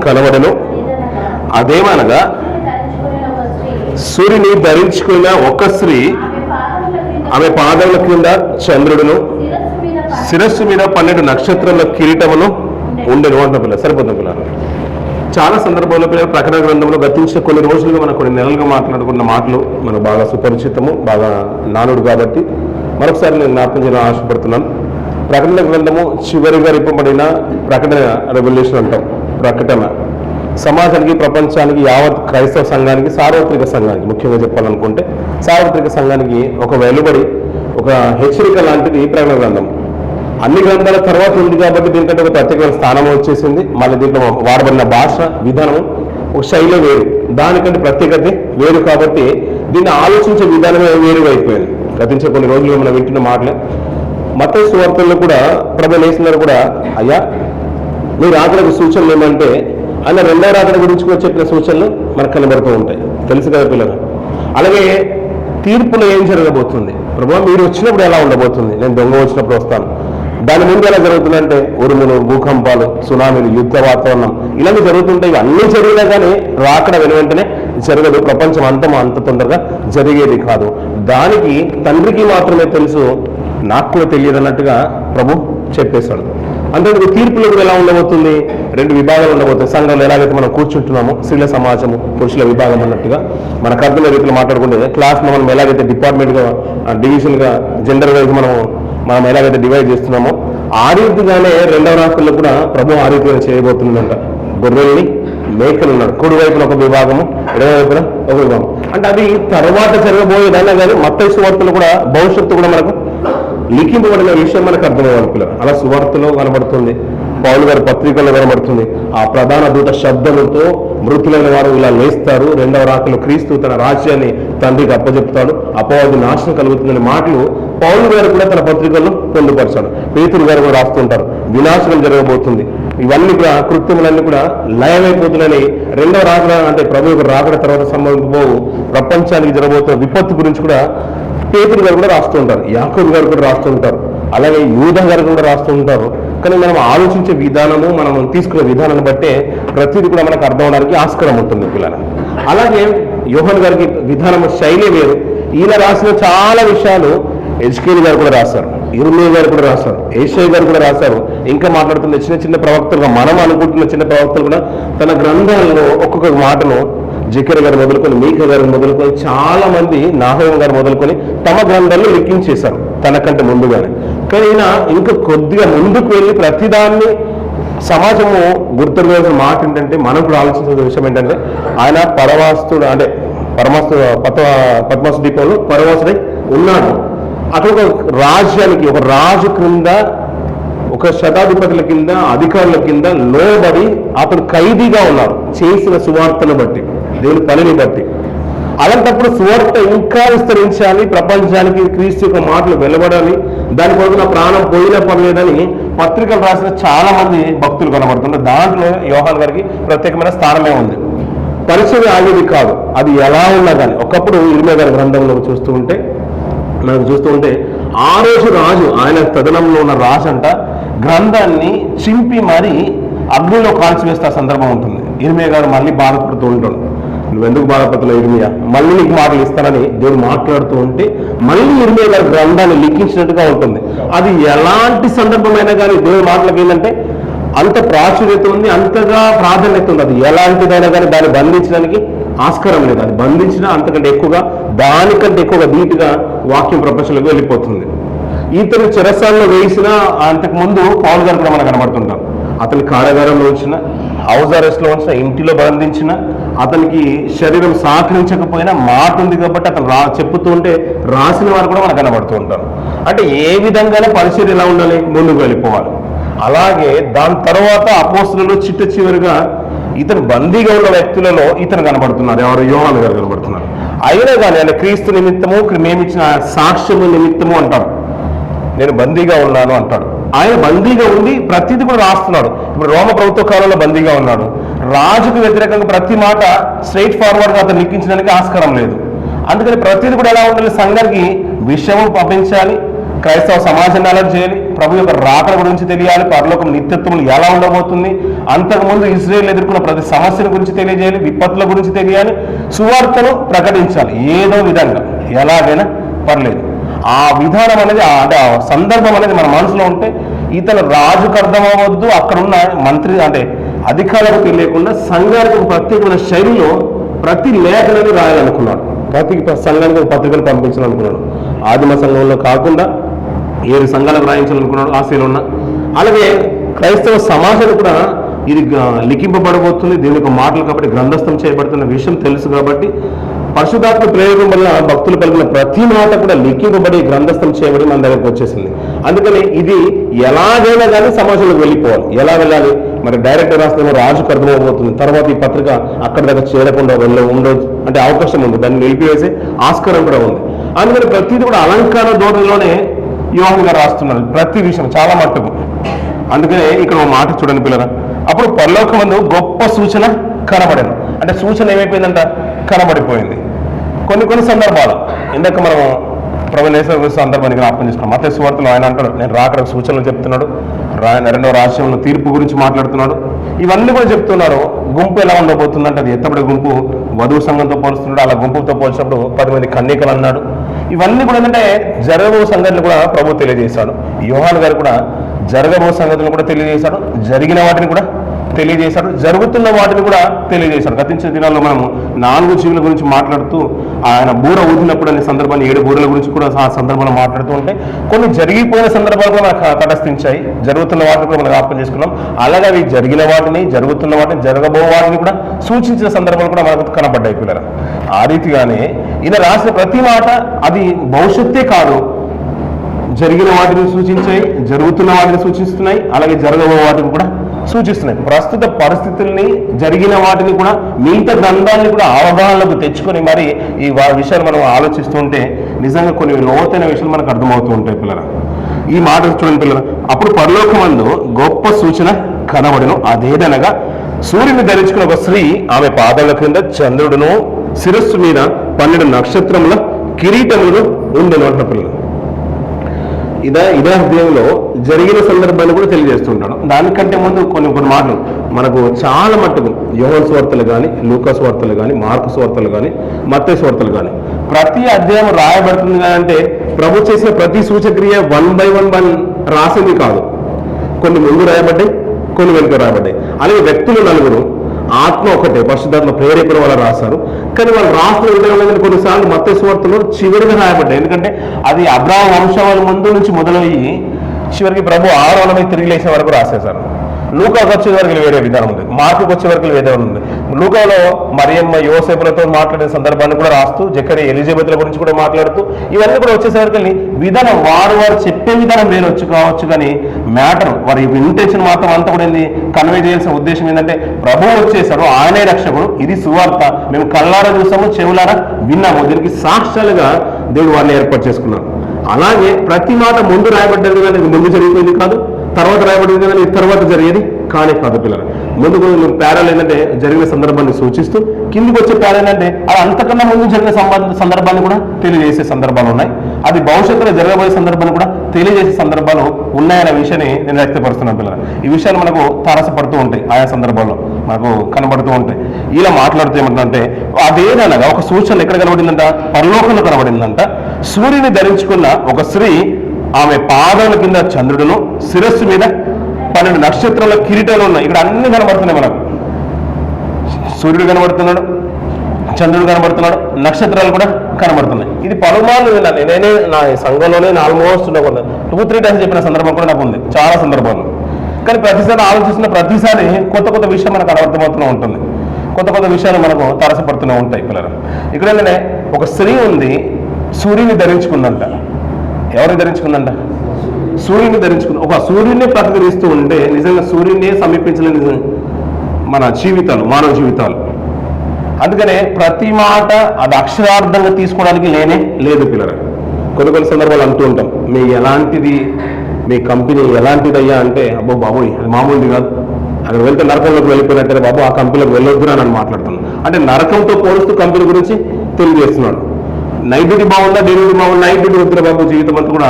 కనబడను. అదేమనగా సూర్యుని ధరించుకున్న ఒక స్త్రీ ఆమె పాదముల కింద చంద్రుడును శిరస్సు మీద 12 నక్షత్రముల కిరీటమును ఉండేను అంటున్న పిల్లలు. సరిపోతున్న పిల్లలు చాలా సందర్భాల్లో పిల్లలు ప్రకటన గ్రంథంలో గతించిన కొన్ని రోజులుగా మనం కొన్ని నెలలుగా మాట్లాడుకున్న మాటలు మనకు బాగా సుపరిచితము, బాగా నానుడు కాబట్టి మరొకసారి నేను జ్ఞాపకం చేయడం ఆశపడుతున్నాను. ప్రకటన గ్రంథము చివరిగా రిప్పబడిన ప్రకటన రెవల్యూషన్ అంటాం. ప్రకటన సమాజానికి, ప్రపంచానికి, యావత్ క్రైస్తవ సంఘానికి, సార్వత్రిక సంఘానికి, ముఖ్యంగా చెప్పాలనుకుంటే సార్వత్రిక సంఘానికి ఒక వెలుబడి, ఒక హెచ్చరిక లాంటిది ప్రకటన గ్రంథం. అన్ని గ్రంథాల తర్వాత ఉంది కాబట్టి దీనికంటే ఒక ప్రత్యేకమైన స్థానం వచ్చేసింది. మళ్ళీ దీంట్లో వాడబడిన భాష విధానం ఒక శైలి వేరు, దానికంటే ప్రత్యేకత వేరు కాబట్టి దీన్ని ఆలోచించే విధానమే వేరుగా అయిపోయింది. గతించే కొన్ని రోజులు మనం వింటున్న మాటలే. మత్తయి సువార్తల్లో కూడా ప్రభువు లేస్తున్నారు కూడా, అయ్యా మీ రాకడకు సూచనలు ఏమంటే ఆయన రెండవ రాకడ గురించి కూడా చెప్పిన సూచనలు మనకు కనబడుతూ ఉంటాయి. తెలుసు కదా పిల్లలు. అలాగే తీర్పులో ఏం జరగబోతుంది, ప్రభువా మీరు వచ్చినప్పుడు ఎలా ఉండబోతుంది, నేను దొంగ వచ్చినప్పుడు వస్తాను, దాని ముందు ఎలా జరుగుతుందంటే ఉరుములు, భూకంపాలు, సునామీలు, యుద్ధ వాతావరణం ఇలాంటివి జరుగుతుంటాయి. ఇవన్నీ జరిగినా కానీ రాకడ వెనువెంటనే జరగదు. ప్రపంచం అంత తొందరగా జరిగేది కాదు. దానికి తండ్రికి మాత్రమే తెలుసు, నాకు కూడా తెలియదు అన్నట్టుగా ప్రభు చెప్పేశాడు. అంటే తీర్పులో కూడా ఎలా ఉండబోతుంది, 2 విభాగాలు ఉండబోతుంది. సంఘంలో ఎలాగైతే మనం కూర్చుంటున్నామో స్త్రీల సమాజము, పురుషుల విభాగం అన్నట్టుగా మనకు అర్థమైన రీతిలో మాట్లాడుకుంటే క్లాస్లో మనం ఎలాగైతే డిపార్ట్మెంట్గా, డివిజన్గా, జెండర్ వైజ్ మనం ఎలాగైతే డివైడ్ చేస్తున్నామో ఆ రీతిగానే రెండవ రాకల్లో కూడా ప్రభు ఆ రీతిగా చేయబోతుందంట. గొర్రెల్ని, మేకలు ఉన్నాడు. కుడి వైపున ఒక విభాగము, ఎడమ వైపున ఒక విభాగం. అంటే అది తర్వాత జరగబోయేదన్నా కానీ మత్తయి సువార్తలు కూడా భవిష్యత్తు కూడా మనకు లిఖింపబడిన విషయం మనకు అర్థమయ్యాలి పిల్లలు. అలా సువార్తలో కనబడుతుంది, పౌలు గారి పత్రికల్లో కనబడుతుంది. ఆ ప్రధాన దూత శబ్దముతో మృతులైన వారు ఇలా లేస్తారు, రెండవ రాకలో క్రీస్తు తన రాజ్యాన్ని తండ్రికి అప్పచెప్తాడు, అపవాది నాశనం కలుగుతుందనే మాటలు పౌలు గారు కూడా తన పత్రికల్లో పొందుపరిచాడు. పేతురు గారు కూడా రాస్తుంటారు, వినాశనం జరగబోతుంది, ఇవన్నీ కూడా కృత్యములన్నీ కూడా లయమైపోతున్నాయని. రెండవ రాకడ అంటే ప్రభు యొక్క రాకడ తర్వాత సంభవించబోవు ప్రపంచానికి జరగబోతున్న విపత్తు గురించి కూడా పేతురు గారు కూడా రాస్తూ ఉంటారు, యాకోబు గారు కూడా రాస్తూ ఉంటారు, అలాగే యూదా గారు కూడా రాస్తూ ఉంటారు. కానీ మనం ఆలోచించే విధానము, మనం తీసుకునే విధానాన్ని బట్టే ప్రతిదీ కూడా మనకు అర్థం అవడానికి ఆస్కారం ఉంటుంది పిల్లలు. అలాగే యోహాను గారికి విధానము శైలి వేరు. ఈయన రాసిన చాలా విషయాలు హెజ్కేలు గారు కూడా రాశారు, ఇర్మియా గారు కూడా రాశారు, ఏషయ్య గారు కూడా రాశారు. ఇంకా మాట్లాడుతున్న చిన్న ప్రవక్తలుగా మనం అనుకుంటున్న చిన్న ప్రవక్తలు కూడా తన గ్రంథాలలో ఒక్కొక్క మాటను జకర్యా గారు మొదలుకొని, మీకా గారు మొదలుకొని, చాలా మంది నాహూము గారు మొదలుకొని తమ గ్రంథాల్లో లిఖించేశారు తనకంటే ముందుగానే. కానీ ఈయన ఇంకా కొద్దిగా ముందుకు వెళ్ళి ప్రతిదాన్ని సమాజము గుర్తున్న మాట ఏంటంటే, మనం కూడా ఆలోచించిన విషయం ఏంటంటే, ఆయన పరమాస్తుడు అంటే పద్మాసు దీపంలో పరమాసుడై ఉన్నాడు. అక్కడ ఒక రాజ్యానికి, ఒక రాజు క్రింద, ఒక శతాధిపతుల కింద, అధికారుల కింద లోబడి అతను ఖైదీగా ఉన్నారు చేసిన సువార్తను బట్టి, దేవుని పనిని బట్టి. అలాంటప్పుడు సువార్త ఇంకా విస్తరించాలి, ప్రపంచానికి క్రీస్తు యొక్క మాటలు వెలువడాలి, దాని కొరకు నా ప్రాణం పోయినా పర్లేదని పత్రికలు రాసిన చాలా మంది భక్తులు కనబడుతున్నారు. దాంట్లో యోహాను గారికి ప్రత్యేకమైన స్థానమే ఉంది. పరిచయం ఆగేది కాదు, అది ఎలా ఉన్నా కానీ. ఒకప్పుడు ఇర్మియా గారి గ్రంథంలో మనం చూస్తూ ఉంటే ఆ రోజు రాజు, ఆయన తదనంలో ఉన్న రాజు అంట గ్రంథాన్ని చింపి మరీ అగ్నిలో కాల్చివేస్తే సందర్భం ఉంటుంది. ఇర్మియా గారు మళ్ళీ బాధపడుతూ ఉంటాడు, నువ్వెందుకు బాధపడుతున్నావు ఇర్మియా, మళ్ళీ నీకు మాటలు ఇస్తానని దేవుడు మాట్లాడుతూ ఉంటే మళ్ళీ ఇర్మియా గారు గ్రంథాన్ని లిఖించినట్టుగా ఉంటుంది. అది ఎలాంటి సందర్భమైనా కానీ దేవుడి మాటలకు ఏంటంటే అంత ప్రాచుర్యత ఉంది, అంతగా ప్రాధాన్యత ఉంది. అది ఎలాంటిదైనా కానీ దాన్ని బంధించడానికి ఆస్కారం లేదు. అది బంధించినా అంతకంటే ఎక్కువగా, దానికంటే ఎక్కువగా ధీటుగా వాక్యం ప్రపంచంలోకి వెళ్ళిపోతుంది. ఇతను చెరసాలలో వేసిన అంతకుముందు పౌలు గారు కూడా మనకు కనబడుతుంటారు. అతని కారాగారంలో ఉంచిన, హౌస్ అరెస్ట్లో ఉంచిన, ఇంటిలో బంధించిన, అతనికి శరీరం సహకరించకపోయినా మాట ఉంది కాబట్టి అతను చెప్పుతూ ఉంటే రాసిన వారు కూడా మనకు కనబడుతూ ఉంటారు. అంటే ఏ విధంగానే పరిచర్య ఎలా ఉండాలి, ముందుకు వెళ్ళిపోవాలి. అలాగే దాని తర్వాత అపోస్తలులు చివరిగా ఇతను బందీగా ఉన్న వ్యక్తులలో ఇతను కనబడుతున్నారు. ఎవరు? యోహాను గారు కనబడుతున్నారు. అయినా కానీ ఆయన క్రీస్తు నిమిత్తము, మేమిచ్చిన సాక్ష్యము నిమిత్తము అంటాడు, నేను బందీగా ఉన్నాను అంటాడు. ఆయన బందీగా ఉండి ప్రతిదీ కూడా రాస్తున్నాడు. ఇప్పుడు రోమ ప్రభుత్వ కాలంలో బందీగా ఉన్నాడు. రాజుకు వ్యతిరేకంగా ప్రతి మాట స్ట్రైట్ ఫార్వర్డ్గా అతను లిఖించడానికి ఆస్కారం లేదు. అందుకని ప్రతిదీ కూడా ఎలా ఉండాలి, సంఘానికి విషయము పంపించాలి, క్రైస్తవ సమాజాన్ని అలర్ట్ చేయాలి, ప్రభు యొక్క రాకడ గురించి తెలియాలి, పరలోకం నిత్యత్వం ఎలా ఉండబోతుంది, అంతకుముందు ఇజ్రాయేల్ ఎదుర్కొన్న ప్రతి సమస్యల గురించి తెలియజేయాలి, విపత్తుల గురించి తెలియాలి, సువార్తను ప్రకటించాలి. ఏదో విధంగా ఎలాగైనా పర్లేదు. ఆ విధానం అనేది అంటే ఆ సందర్భం అనేది మన మనసులో ఉంటే ఇతను రాజుకు అర్థమవద్దు, అక్కడున్న మంత్రి అంటే అధికారులకు తెలియకుండా సంఘానికి ఒక ప్రత్యేకమైన శైలిలో ప్రతి లేఖలను రాయాలనుకున్నాడు. ప్రతి సంఘానికి ఒక పత్రికలు పంపించాలనుకున్నాడు. ఆదిమ సంఘంలో కాకుండా 7 సంఘాలకు రాయించాలనుకున్నాడు ఆశలో ఉన్న. అలాగే క్రైస్తవ సమాజాలు కూడా ఇది లిఖింపబడబోతుంది, దీని యొక్క మాటలు కాబట్టి గ్రంథస్థం చేయబడుతున్న విషయం తెలుసు కాబట్టి పరిశుద్ధాత్మ ప్రయోగం వల్ల భక్తులు కలిగిన ప్రతి మాట కూడా లిఖింపబడి గ్రంథస్థం చేయబడి మన దగ్గరకు వచ్చేసింది. అందుకని ఇది ఎలాగైనా కానీ సమాజంలోకి వెళ్ళిపోవాలి. ఎలా వెళ్ళాలి మరి? డైరెక్ట్ రాస్తే రాజుకు అర్థమైపోతుంది. తర్వాత ఈ పత్రిక అక్కడి దగ్గర చేరకుండా ఉండొచ్చు అంటే అవకాశం ఉంది, దాన్ని నిలిపివేసే ఆస్కారం కూడా ఉంది. అందుకని ప్రతిదీ కూడా అలంకార ధోరణిలోనే యోహాను గారు రాస్తున్నారు ప్రతి విషయం చాలా మట్టుకు. అందుకనే ఇక్కడ ఒక మాట చూడండి పిల్లరా, అప్పుడు పరలోకమందు గొప్ప సూచన కనబడను. అంటే సూచన ఏమైపోయిందంట? కనబడిపోయింది. కొన్ని సందర్భాలు ఇందాక మనం ప్రభుత్వ సందర్భాన్ని జ్ఞాపకం చేసుకున్నాం. మత్తయి సువార్తలో ఆయన అంటాడు, నేను రాకడ సూచనలు చెప్తున్నాడు, రెండవ రాజ్యంలో తీర్పు గురించి మాట్లాడుతున్నాడు, ఇవన్నీ కూడా చెప్తున్నారు. గుంపు ఎలా ఉండబోతుందంటే అది ఎత్తబడే గుంపు వధువు సంఘంతో పోలుస్తున్నాడు. అలా గుంపుతో పోల్చినప్పుడు 10 మంది కన్యకలు అన్నాడు. ఇవన్నీ కూడా ఏంటంటే జరగబో సంగతులు కూడా ప్రభు తెలియజేశాడు. యోహాను గారు కూడా జరగబో సంగతులు కూడా తెలియజేశాడు, జరిగిన వాటిని కూడా తెలియజేశాడు, జరుగుతున్న వాటిని కూడా తెలియజేశాడు. గతించిన దినాల్లో మనము 4 జీవుల గురించి మాట్లాడుతూ ఆయన బూర ఊదినప్పుడు అనే సందర్భాన్ని 7 బూరల గురించి కూడా ఆ సందర్భంలో మాట్లాడుతూ ఉంటే కొన్ని జరిగిపోయిన సందర్భాలు కూడా మనకు తటస్థించాయి, జరుగుతున్న వాటిని కూడా మనం జ్ఞాపకం చేసుకున్నాం. అలాగే అవి జరిగిన వాటిని, జరుగుతున్న వాటిని, జరగబో వాటిని కూడా సూచించిన సందర్భాలు కూడా మనకు కనపడ్డాయి పిల్లలు. ఆ రీతిగానే ఈయన రాసిన ప్రతి మాట అది భవిష్యత్తే కాదు, జరిగిన వాటిని సూచించాయి, జరుగుతున్న వాటిని సూచిస్తున్నాయి, అలాగే జరగబో వాటిని కూడా సూచిస్తున్నాయి. ప్రస్తుత పరిస్థితుల్ని, జరిగిన వాటిని కూడా మిగతా గ్రంథాన్ని కూడా అవగాహనలోకి తెచ్చుకొని మరి ఈ విషయాలు మనం ఆలోచిస్తుంటే నిజంగా కొన్ని లోతైన విషయాలు మనకు అర్థమవుతూ ఉంటాయి పిల్లల. ఈ మాట చూడండి పిల్లల, అప్పుడు పరలోకమందు గొప్ప సూచన కనబడెను. అదేదనగా సూర్యుని ధరించుకున్న ఒక స్త్రీ, ఆమె పాదాల క్రింద చంద్రుడును, శిరస్సు మీద 12 నక్షత్రముల కిరీటములు ఉండెను అంటున్న పిల్లలు. ఇదే అధ్యాయంలో జరిగిన సందర్భాన్ని కూడా తెలియజేస్తుంటాడు. దానికంటే ముందు కొన్ని మాటలు మనకు చాలా మట్టుకు యోహాను సువార్తలు కానీ, లూకా సువార్తలు కానీ, మార్కు సువార్తలు కానీ, మత్తయి సువార్తలు కానీ ప్రతి అధ్యాయం రాయబడుతుంది అంటే ప్రభు చేసిన ప్రతి సూచక్రియ 1 by 1 రాసింది కాదు. కొన్ని ముందు రాయబడ్డాయి, కొన్ని వెనుక రాయబడ్డాయి. అలాగే వ్యక్తులు 4 ఆత్మ ఒకటే, పరిశుద్ధాత్మ ప్రేరేపణ వాళ్ళు రాశారు. కానీ వాళ్ళు రాసిన విధానం కొన్నిసార్లు మత్తయి సువార్తలో చివరిగా రాయబడ్డాయి. ఎందుకంటే అది అబ్రాహాము వంశావళి ముందు నుంచి మొదలయ్యి చివరికి ప్రభు 6వ తిరిగి లేచిన వరకు రాసేశారు. లూకాకు వచ్చే వరకు వేరే విధానం ఉంది, మార్కుకు వచ్చే వరకు వేరే ఉంది. లూకాలో మరియమ్మ యోసేపులతో మాట్లాడిన సందర్భాన్ని కూడా రాస్తూ, జకరియా ఎలిజబెత్ల గురించి కూడా మాట్లాడుతూ ఇవన్నీ కూడా వచ్చేసరికి విధానం వారు చెప్పే విధానం వేరే కావచ్చు, కానీ మ్యాటర్ వారి ఇంటెన్షన్ మాత్రం అంతా కూడా ఏంది కన్వే చేయాల్సిన ఉద్దేశం ఏంటంటే ప్రభువు వచ్చేసారు, ఆయనే రక్షకుడు, ఇది సువార్త, మేము కళ్ళారా చూసాము, చెవులారా విన్నాము, దీనికి సాక్ష్యాలుగా దేవుడు వారిని ఏర్పాటు చేసుకున్నాడు. అలాగే ప్రతి మాట ముందు రాయబడ్డది కానీ ముందు జరిగిపోయింది కాదు, తర్వాత రాయబడింది కానీ తర్వాత జరిగేది కానీ కాదు పిల్లలు. ముందుకు ప్యారల్ ఏంటంటే జరిగిన సందర్భాన్ని సూచిస్తూ, కిందికి వచ్చే ప్యారల్ ఏంటంటే అది అంతకన్నా ముందు జరిగిన సందర్భాన్ని కూడా తెలియజేసే సందర్భాలు ఉన్నాయి, అది భవిష్యత్తులో జరగబోయే సందర్భాన్ని కూడా తెలియజేసే సందర్భాలు ఉన్నాయనే విషయాన్ని నేను వ్యక్తపరుస్తున్నాను పిల్లలు. ఈ విషయాలు మనకు తారసపడుతూ ఉంటాయి, ఆయా సందర్భాల్లో మనకు కనబడుతూ ఉంటాయి. ఇలా మాట్లాడుతూ ఏమంటే అదేదనగా ఒక సూచన ఎక్కడ కనబడిందంట? పరలోకంలో కనబడిందంట. సూర్యుని ధరించుకున్న ఒక స్త్రీ, ఆమె పాదాల కింద చంద్రుడును, శిరస్సు మీద 12 నక్షత్రాల కిరీటాలు ఉన్నాయి. ఇక్కడ అన్ని కనబడుతున్నాయి మనకు. సూర్యుడు కనబడుతున్నాడు, చంద్రుడు కనబడుతున్నాడు, నక్షత్రాలు కూడా కనబడుతున్నాయి. ఇది పలుమార్లు విన్నాను నేనే నా సంఘంలోనే ఆల్మోస్ట్ 2-3 టైమ్స్ చెప్పిన సందర్భం కూడా నాకు ఉంది, చాలా సందర్భాలు. కానీ ప్రతిసారి ఆలోచిస్తున్న ప్రతిసారి కొత్త విషయం మనకు అర్థమవుతూనే ఉంటుంది, కొత్త విషయాలు మనకు తారసపడుతూనే ఉంటాయి పిల్లలు. ఇక్కడ ఏంటంటే ఒక స్త్రీ ఉంది, సూర్యుని ధరించుకుందంట. ఎవరిని ధరించుకుందంట? సూర్యుని ధరించుకుంది. ఒక సూర్యుడిని ప్రతినిధిస్తూ ఉంటే నిజంగా సూర్యుడిని సమీపించలేని మన జీవితాలు, మానవ జీవితాలు. అందుకనే ప్రతి మాట అది అక్షరార్థంగా తీసుకోవడానికి లేదు పిల్లలు. కొన్ని సందర్భాలు అంటూ ఉంటాం, మీ కంపెనీ ఎలాంటిదయ్యా అంటే, అబ్బో బాబోయ్ అది మామూలుది కాదు, అక్కడ వెళ్తే నరకంలోకి వెళ్ళిపోయినట్టే బాబు, ఆ కంపెనీలోకి వెళ్ళొద్దురా అని మాట్లాడుతున్నాను. అంటే నరకంతో పోలుస్తూ కంపెనీ గురించి తెలియజేస్తున్నాడు. నైట్ డ్యూటీ బాగుందా, డే డ్యూటీ బాగుందా, నైట్ డ్యూటీ వద్దురా బాబు, జీవితం అంతా కూడా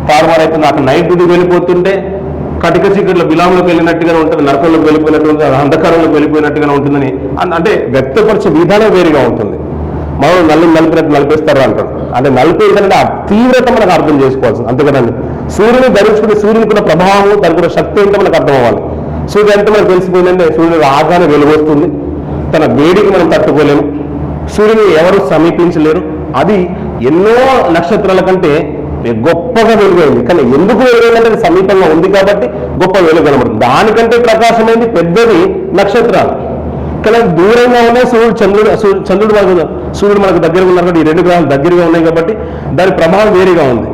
తారుమారైతుంది. అక్కడ నైట్ డ్యూటీ వెళ్ళిపోతుంటే కటిక చీకట్లో బిలాంలోకి వెళ్ళినట్టుగానే ఉంటుంది, నరకంలోకి వెళ్ళిపోయినట్టు ఉంటుంది, అంధకారంలోకి వెళ్ళిపోయినట్టుగానే ఉంటుందని అంటే వ్యక్తపరిచే విధానం వేరుగా ఉంటుంది. మనం నలిపినట్టు నలిపేస్తారు అంటారు. అంటే నలిపేదంటే ఆ తీవ్రత మనకు అర్థం చేసుకోవాల్సింది, అంతే కదండి. సూర్యుని ధరించుకునే సూర్యునికి కూడా ప్రభావం, దానికి కూడా శక్తి ఏంటో మనకు అర్థం అవ్వాలి. సూర్యుడు ఎంత మనకు తెలిసిపోయిందంటే సూర్యుడు రాగానే వెలుగొస్తుంది, తన వేడికి మనం తట్టుకోలేము, సూర్యుని ఎవరు సమీపించలేరు. అది ఎన్నో నక్షత్రాల కంటే గొప్పగా వెలుగైంది. కానీ ఎందుకు వెలుగైందంటే అది సమీపంగా ఉంది కాబట్టి గొప్ప వెలుగు కనబడుతుంది. దానికంటే ప్రకాశమైంది పెద్దది నక్షత్రాలు. కానీ దూరంగా ఉన్నాయి చంద్రుడు మనకు దగ్గరగా ఉన్నారు కాబట్టి ఈ రెండు గ్రహాలు దగ్గరగా ఉన్నాయి కాబట్టి దాని ప్రభావం వేరేగా ఉంది.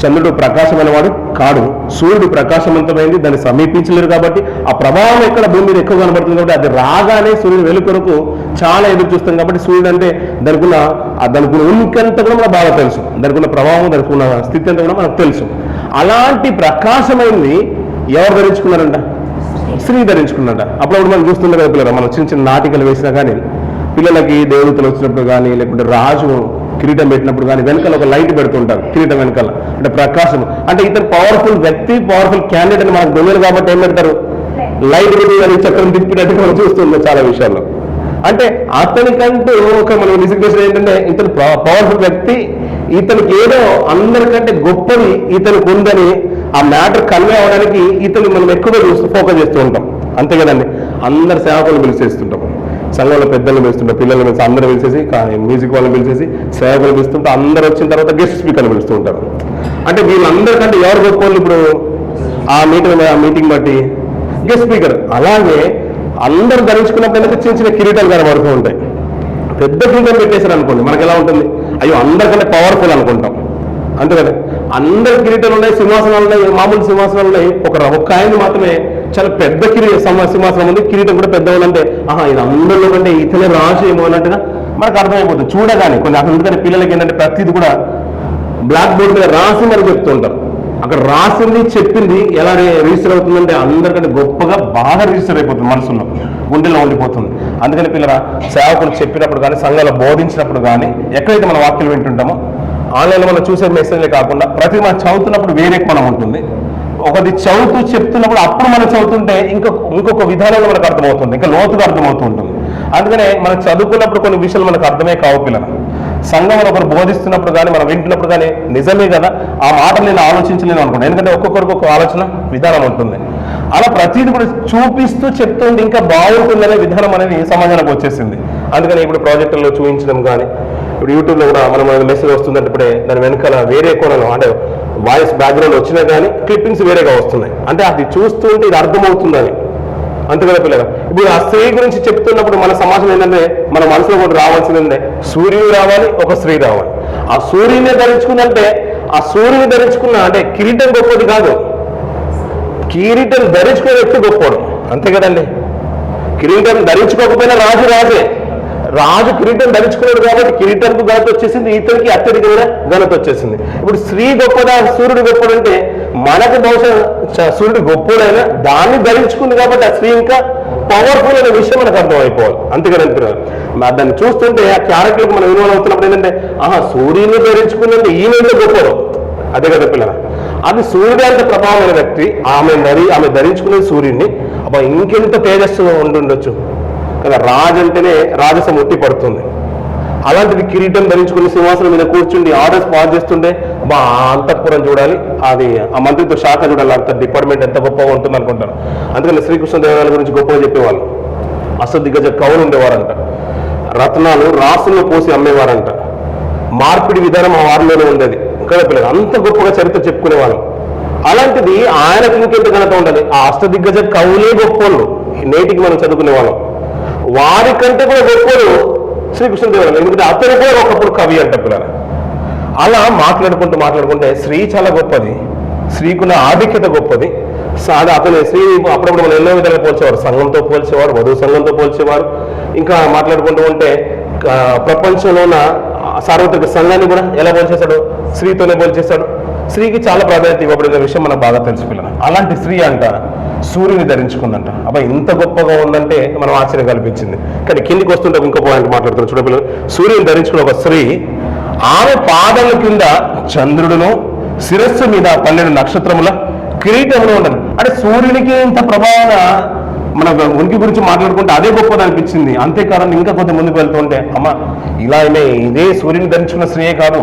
చంద్రుడు ప్రకాశమైన వాడు కాడు, సూర్యుడు ప్రకాశవంతమైంది, దాన్ని సమీపించలేరు కాబట్టి ఆ ప్రభావం ఎక్కడ భూమి మీద ఎక్కువ కనబడుతుంది కాబట్టి అది రాగానే సూర్యుడు వెలుగు కొరకు చాలా ఎదురు చూస్తాం. కాబట్టి సూర్యుడు అంటే దానికి ఉనికి అంతా కూడా మనకు బాగా తెలుసు, దానికి ఉన్న ప్రభావం, దానికి ఉన్న స్థితి అంతా కూడా మనకు తెలుసు. అలాంటి ప్రకాశమైంది ఎవరు ధరించుకున్నారంట? స్త్రీ ధరించుకున్నారంట. అప్పుడప్పుడు మనం చూస్తుండే కదా పిల్లలు, మనం చిన్న చిన్న నాటికలు వేసినా కానీ పిల్లలకి దేవతలు వచ్చినప్పుడు కానీ లేకుంటే రాజు కిరీటం పెట్టినప్పుడు కానీ వెనకాల ఒక లైట్ పెడుతుంటారు కిరీటం వెనకాల, అంటే ప్రకాశం. అంటే ఇతను పవర్ఫుల్ వ్యక్తి, పవర్ఫుల్ క్యాండిడేట్ అని మనకు తెలియదు కాబట్టి ఏం పెడతారు? లైట్ పెట్టి కానీ చక్రం తిప్పినట్టుగా మనం చూస్తుంది చాలా విషయాల్లో. అంటే అతనికంటూ ఒక మనం డిసిగ్నేషన్ ఏంటంటే ఇతను పవర్ఫుల్ వ్యక్తి, ఇతనికి ఏదో అందరికంటే గొప్పది ఇతనికి ఉందని ఆ మ్యాటర్ కన్వే అవడానికి ఇతను మనం ఎక్కువగా ఫోకస్ చేస్తూ ఉంటాం, అంతే కదండి. అందరు సేవకులు పిలిచేస్తుంటాం, సంఘంలో పెద్దలు పిలుస్తుంటాం, పిల్లలు పిలిచి అందరూ పిలిచేసి మ్యూజిక్ వాళ్ళని పిలిచేసి సేవకులు పిలుస్తుంటే అందరూ వచ్చిన తర్వాత గెస్ట్ స్పీకర్లు పిలుస్తూ ఉంటారు. అంటే వీళ్ళందరికంటే ఎవరు గొప్ప వాళ్ళు ఇప్పుడు ఆ మీటింగ్ బట్టి గెస్ట్ స్పీకర్. అలాగే అందరూ ధరించుకున్నప్పుడు చిన్న చిన్న కిరీటాలు కనబడుతూ ఉంటాయి. పెద్ద కిరీటం పెట్టేశారు అనుకోండి, మనకు ఎలా ఉంటుంది? అయ్యో అందరికంటే పవర్ఫుల్ అనుకుంటాం, అంతే కదా. అందరి కిరీటాలు ఉన్నాయి, సింహాసనాలు ఉన్నాయి, మామూలు సింహాసనాలు ఉన్నాయి. ఒక ఆయన మాత్రమే చాలా పెద్ద సింహాసనం ఉంది, కిరీటం కూడా పెద్ద ఉందంటే ఇది అందరిలో కంటే ఇతనే రాజు ఏమో అన్నట్టుగా మనకు అర్థమైపోతుంది చూడగానే. కొన్ని అందుకని పిల్లలకి ఏంటంటే ప్రతిది కూడా బ్లాక్ బోర్డ్ మీద రాసి మనకు చెప్తూ ఉంటారు. అక్కడ రాసింది చెప్పింది ఎలా రిజిస్టర్ అవుతుందంటే అందరికంటే గొప్పగా బాగా రిజిస్టర్ అయిపోతుంది, మనసులో గుండెలో ఉండిపోతుంది. అందుకని పిల్లల సేవకులు చెప్పినప్పుడు కానీ సంఘాలు బోధించినప్పుడు కానీ ఎక్కడైతే మన వాక్యాలు వింటుంటామో ఆన్లైన్లో మనం చూసే మెసేజ్లే కాకుండా ప్రతి మనం చదువుతున్నప్పుడు వేరే మనం ఉంటుంది. ఒకటి చదువుతూ చెప్తున్నప్పుడు అప్పుడు మనం చదువుతుంటే ఇంకొక విధానంలో మనకు అర్థమవుతుంది, ఇంకా లోతుగా అర్థమవుతూ ఉంటుంది. అందుకనే మనం చదువుకున్నప్పుడు కొన్ని విషయాలు మనకు అర్థమే కావు పిల్లలు. సంఘంలో ఒకరు బోధిస్తున్నప్పుడు కానీ మనం వింటున్నప్పుడు కానీ నిజమే కదా ఆ మాటలు నేను ఆలోచించలేను అనుకుంటాను, ఎందుకంటే ఒక్కొక్కరికి ఒక ఆలోచన విధానం ఉంటుంది. అలా ప్రతిదీ కూడా చూపిస్తూ చెప్తుంది ఇంకా బాగుంటుందనే విధానం అనేది సమాజానికి వచ్చేసింది. అందుకని ఇప్పుడు ప్రాజెక్టుల్లో చూపించడం కానీ ఇప్పుడు యూట్యూబ్లో కూడా మనం మెసేజ్ వస్తుందంటే ఇప్పుడే దాని వెనకాల వేరే కోణంలో అంటే వాయిస్ బ్యాక్గ్రౌండ్ వచ్చినా కానీ క్లిప్పింగ్స్ వేరేగా వస్తున్నాయి. అంటే అది చూస్తుంటే ఇది అర్థమవుతుందని, అంతే కదా పిల్లగా. ఇప్పుడు ఆ స్త్రీ గురించి చెప్తున్నప్పుడు మన సమాజం ఏంటంటే మన మనసులో కూడా రావాల్సిందంటే సూర్యుడు రావాలి, ఒక స్త్రీ రావాలి. ఆ సూర్యుని ధరించుకుందంటే ఆ సూర్యుని ధరించుకున్న అంటే కిరీటం గొప్పది కాదు, కిరీటం ధరించుకునే వ్యక్తి గొప్పవాడు, అంతే కదండి. కిరీటం ధరించుకోకపోయినా రాజే, రాజు కిరీటం ధరించుకున్నాడు కాబట్టి కిరీటంకు ఘనత వచ్చేసింది, ఇతనికి అత్యధికమైన ఘనత వచ్చేసింది. ఇప్పుడు స్త్రీ గొప్పదా సూర్యుడు గొప్పడంటే మనకు బహుశా సూర్యుడు గొప్పడైనా దాన్ని ధరించుకుంది కాబట్టి ఆ స్త్రీ ఇంకా పవర్ఫుల్ అనే విషయం మనకు అర్థమైపోవాలి, అంతే కదండి. దాన్ని చూస్తుంటే ఆ క్యారెక్టర్కి మనం ఇన్వాల్వ్ అవుతున్నప్పుడు ఏంటంటే సూర్యుని ధరించుకుందంటే ఈమె గొప్పడు, అదే కదా పిల్లల. అది సూర్యుడు అంత ప్రభావమైన వ్యక్తి, ఆమె ధరించుకునే సూర్యుడిని ఇంకెంత తేజస్సుగా ఉండుండొచ్చు కదా. రాజు అంటేనే రాజసం ఒట్టి పడుతుంది. అలాంటిది కిరీటం ధరించుకుని సింహాసనం మీద కూర్చుండి ఆర్డర్స్ పాస్ చేస్తుంటే అంతఃపురం చూడాలి, అది ఆ మంత్రిత్వ శాఖ చూడాలి, అంత డిపార్ట్మెంట్ ఎంత గొప్పగా ఉంటుంది అనుకుంటాను. అందుకని శ్రీకృష్ణదేవరాయల గురించి గొప్పగా చెప్పేవాళ్ళు. అష్టదిగ్గజ కవులు ఉండేవారంట, రత్నాలు రాసుల్లో పోసి అమ్మేవారంట, మార్పిడి విధానం ఆ వారిలోనే ఉండేది కదా పిల్లలు. అంత గొప్పగా చరిత్ర చెప్పుకునేవాళ్ళం. అలాంటిది ఆయనకు ఇంకెంత ఘనత ఉండాలి. ఆ అష్టదిగ్గజ కవులే గొప్పలు, నేటికి మనం చదువుకునే వాళ్ళం. వారికంటే కూడా గొప్పలు శ్రీకృష్ణదేవరాయలు, ఎందుకంటే అతను కూడా ఒకప్పుడు కవి అంట పిల్లలు. అలా మాట్లాడుకుంటే స్త్రీ చాలా గొప్పది, స్త్రీకున్న ఆధిక్యత గొప్పది. అతని స్త్రీ అప్పుడప్పుడు మనం ఎన్నో విధాలుగా పోల్చేవారు, సంఘంతో పోల్చేవారు, వధువు సంఘంతో పోల్చేవారు. ఇంకా మాట్లాడుకుంటూ ఉంటే ప్రపంచంలో ఉన్న సార్వత్రిక సంఘాన్ని కూడా ఎలా పోల్చేశాడు? స్త్రీతోనే పోల్చేశాడు. స్త్రీకి చాలా ప్రాధాన్యత ఇవ్వబడిన విషయం మనకు బాగా తెలుసు పిల్లలు. అలాంటి స్త్రీ అంట సూర్యుని ధరించుకుందంట. ఇంత గొప్పగా ఉందంటే మనం ఆశ్చర్యం కల్పించింది. కానీ కిందికి వస్తుంటే ఇంకో పాయింట్ మాట్లాడుతున్నారు చూడపిల్లలు. సూర్యుని ధరించుకున్న ఒక స్త్రీ, ఆమె పాదముల కింద చంద్రుడును, శిరస్సు మీద 12 నక్షత్రముల కిరీటములు ఉండదు. అంటే సూర్యునికి ఇంత ప్రభావంగా మన ఉనికి గురించి మాట్లాడుకుంటే అదే గొప్పది అనిపించింది. అంతేకాదని ఇంకా కొంత ముందుకు వెళ్తూ ఉంటే అమ్మ ఇలానే ఇదే సూర్యుని ధరించుకున్న స్త్రీయే కాదు,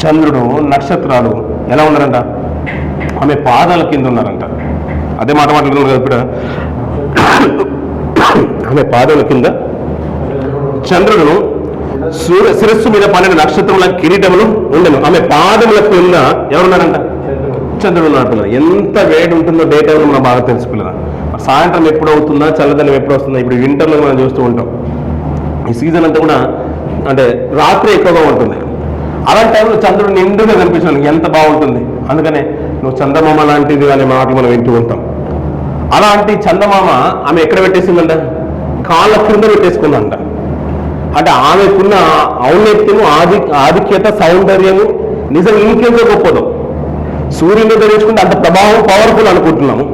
చంద్రుడు నక్షత్రాలు ఎలా ఉన్నారంట, ఆమె పాదాల కింద ఉన్నారంట. అదే మాట మాట్లాడుతున్నారు కదా ఇప్పుడు. ఆమె పాదాల కింద చంద్రుడును శిరస్సు మీద 12 నక్షత్రముల కిరీటములు ఉండను. ఆమె పాదముల కింద ఎవరున్నారంట, చంద్రుడు ఉన్నట్టున్నారు. ఎంత వేడి ఉంటుందో డే టైంలో మనం బాగా తెలుసుకున్నాం. సాయంత్రం ఎప్పుడు అవుతుందా, చల్లదనం ఎప్పుడు వస్తుందా, ఇప్పుడు వింటర్లో మనం చూస్తూ ఉంటాం. ఈ సీజన్ అంతా కూడా అంటే రాత్రి ఎక్కువగా ఉంటుంది. అలాంటి టైంలో చంద్రుడు నిండుగా కనిపించడానికి ఎంత బాగుంటుంది. అందుకనే నువ్వు చందమామ లాంటిది అనే మాటలు మనం వింటూ ఉంటాం. అలాంటి చందమామ ఆమె ఎక్కడ పెట్టేసిందంట, కాళ్ళ క్రింద పెట్టేసుకుందంట. అంటే ఆమెకున్న ఔన్నత్యము, ఆధిక్యత, సౌందర్యము నిజంగా ఇంకెంతో గొప్పదో. సూర్యుని ధరించుకుంటే అంత ప్రభావం, పవర్ఫుల్ అనుకుంటున్నాము,